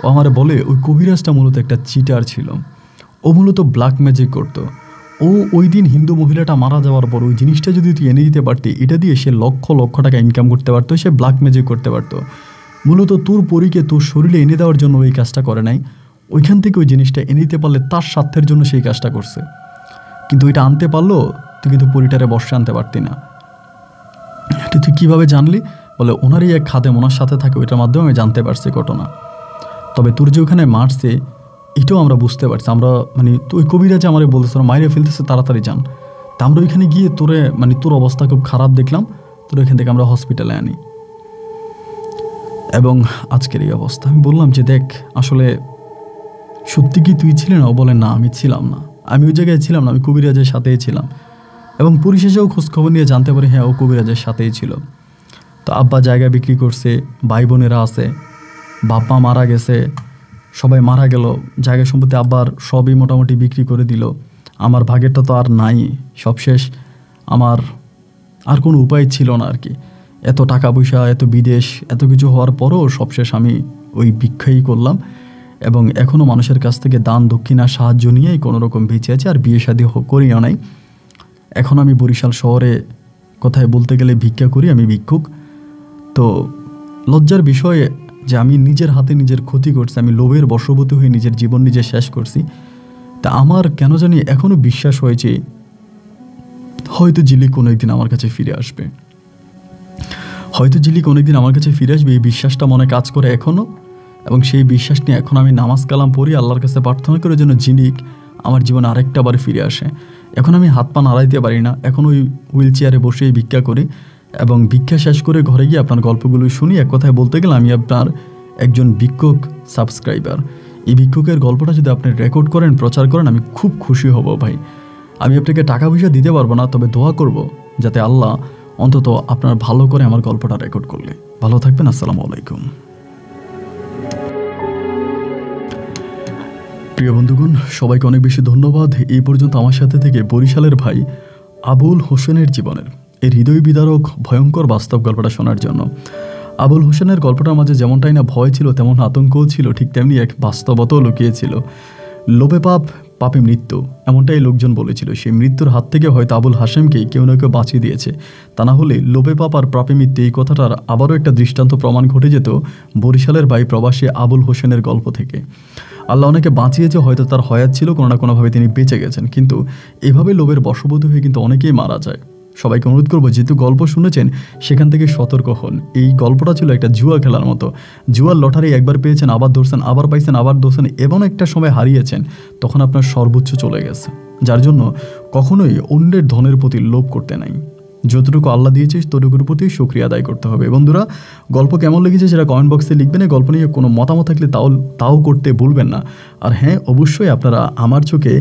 ও আমারে বলে ওই কবিরাজটা মূলত একটা চিটার ছিল, ও মূলত ব্ল্যাক ম্যাজিক করতো। ও ওই দিন হিন্দু মহিলাটা মারা যাওয়ার পর ওই জিনিসটা যদি তুই এনে দিতে পারতি, এটা দিয়ে সে লক্ষ লক্ষ টাকা ইনকাম করতে পারতো, সে ব্ল্যাক ম্যাজিক করতে পারতো। মূলত তোর পরীকে তোর শরীরে এনে দেওয়ার জন্য ওই কাজটা করে নাই, ওইখান থেকে ওই জিনিসটা এনে দিতে পারলে তার স্বার্থের জন্য সেই কাজটা করছে। কিন্তু ওইটা আনতে পারলো, তুই কিন্তু পরীটারে বর্ষে আনতে পারতি না। এটা তুই কীভাবে জানলি? বলে ওনারই এক খাদেম ওনার সাথে থাকে, ওইটার মাধ্যমে আমি জানতে পারছি ঘটনা। তবে তোর যে ওখানে মারছে এটাও আমরা বুঝতে পারছি, আমরা মানে ওই কবিরাজে আমার বলতেছে মাইরে ফেলতেছে, তাড়াতাড়ি যান। তা আমরা ওইখানে গিয়ে তোরে মানে তোর অবস্থা খুব খারাপ দেখলাম, তোর ওইখান থেকে আমরা হসপিটালে আনি এবং আজকের এই অবস্থা। আমি বললাম যে দেখ আসলে সত্যি কি তুই ছিলি না? ও বলে না আমি ছিলাম না, আমি ওই জায়গায় ছিলাম না, আমি কবিরাজের সাথেই ছিলাম। এবং পরিশেষেও খোঁজখবর নিয়ে জানতে পারি হ্যাঁ ও কবিরাজের সাথেই ছিল। তো আব্বা জায়গা বিক্রি করছে, ভাই বোনেরা আছে, বাপ্পা মারা গেছে, সবাই মারা গেল, জায়গা সম্পত্তি আব্বার সবই মোটামুটি বিক্রি করে দিল। আমার ভাগেরটা তো আর নাই, সব শেষ। আমার আর কোনো উপায় ছিল না আর কি, এত টাকা পয়সা, এত বিদেশ, এত কিছু হওয়ার পরও সবশেষ আমি ওই ভিক্ষাই করলাম এবং এখনও মানুষের কাছ থেকে দান দক্ষিণা সাহায্য নিয়েই কোনো রকম বেঁচে আছে, আর বিয়ে শাদী করিও নাই। এখন আমি বরিশাল শহরে কোথায় বলতে গেলে ভিক্ষা করি, আমি ভিক্ষুক। তো লজ্জার বিষয়ে যে আমি নিজের হাতে নিজের ক্ষতি করছি, আমি লোভের বশবর্তী হয়ে নিজের জীবন নিজে শেষ করছি। তা আমার কেন জানি এখনও বিশ্বাস হয়েছে হয়তো জিলিক কোনো একদিন আমার কাছে ফিরে আসবে, এই বিশ্বাসটা মনে কাজ করে এখনও। এবং সেই বিশ্বাস নিয়ে এখন আমি নামাজ কালাম পড়ি, আল্লাহর কাছে প্রার্থনা করে যেন জিলিক আমার জীবনে আরেকটা বার ফিরে আসে। এখন আমি হাত পা নাড়াইতে পারি না, এখন ওই হুইল চেয়ারে বসেই ভিক্ষা করি এবং ভিক্ষা শেষ করে ঘরে গিয়ে আপনার গল্পগুলো শুনি। এক কথায় বলতে গেলে আমি আপনার একজন ভিক্ষুক সাবস্ক্রাইবার। এই ভিক্ষুকের গল্পটা যদি আপনি রেকর্ড করেন, প্রচার করেন, আমি খুব খুশি হব ভাই। আমি আপনাকে টাকা পয়সা দিতে পারবো না, তবে দোয়া করব যাতে আল্লাহ অন্তত আপনার ভালো করে আমার গল্পটা রেকর্ড করলে। ভালো থাকবেন, আসসালামু আলাইকুম। প্রিয় বন্ধুগণ, সবাইকে অনেক বেশি ধন্যবাদ এই পর্যন্ত আমার সাথে থেকে বরিশালের ভাই আবুল হোসেনের জীবনের এই হৃদয় বিদারক ভয়ঙ্কর বাস্তব গল্পটা শোনার জন্য। আবুল হোসেনের গল্পটার মাঝে যেমনটাই না ভয় ছিল, তেমন আতঙ্কও ছিল, ঠিক তেমনি এক বাস্তবতাও লুকিয়েছিল। লোভে পাপ, পাপে মৃত্যু, এমনটাই লোকজন বলেছিল। সেই মৃত্যুর হাত থেকে হয়তো আবুল হাশেমকেই কেউ না কেউ বাঁচিয়ে দিয়েছে। তা না হলে লোভে পাপ আর পাপে মৃত্যু এই কথাটার আবারও একটা দৃষ্টান্ত প্রমাণ ঘটে যেত বরিশালের বাই প্রবাসী আবুল হোসেনের গল্প থেকে। আল্লাহ অনেকে বাঁচিয়েছে, হয়তো তার হয়াত ছিল, কোনো না কোনোভাবে তিনি বেঁচে গেছেন, কিন্তু এভাবে লোভের বশবর্তী হয়ে কিন্তু অনেকেই মারা যায়। সবাইকে অনুরোধ করবো, যেহেতু গল্প শুনেছেন সেখান থেকে সতর্ক হন। এই গল্পটা ছিল একটা জুয়া খেলার মতো। জুয়ার লটারি একবার পেয়েছেন, আবার ধরছেন, আবার পাইছেন, আবার ধরছেন, এবং একটা সময় হারিয়েছেন, তখন আপনার সর্বোচ্চ চলে গেছে। যার জন্য কখনোই অন্যের ধনের প্রতি লোভ করতে নাই। যতটুকু আল্লাহ দিয়েছে ততটুকুর প্রতি শুকরিয়া আদায় করতে হবে। বন্ধুরা, গল্প কেমন লেগেছে সেটা কমেন্ট বক্সে লিখবেন। এই গল্প নিয়ে কোনো মতামত থাকলে তাও করতে ভুলবেন না। আর হ্যাঁ, অবশ্যই আপনারা আমার চোখে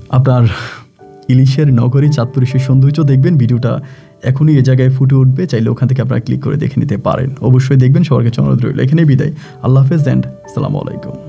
আপনার ইলিশের নগরী চাঁদপুরের সেই সৌন্দর্য দেখবেন। ভিডিওটা এখনই এ জায়গায় ফুটে উঠবে, চাইলে ওখান থেকে আপনারা ক্লিক করে দেখে নিতে পারেন। অবশ্যই দেখবেন। সবার কাছে অনুরোধ রইল। এখানেই বিদায়। আল্লাহ হাফেজ অ্যান্ড আসসালামু আলাইকুম।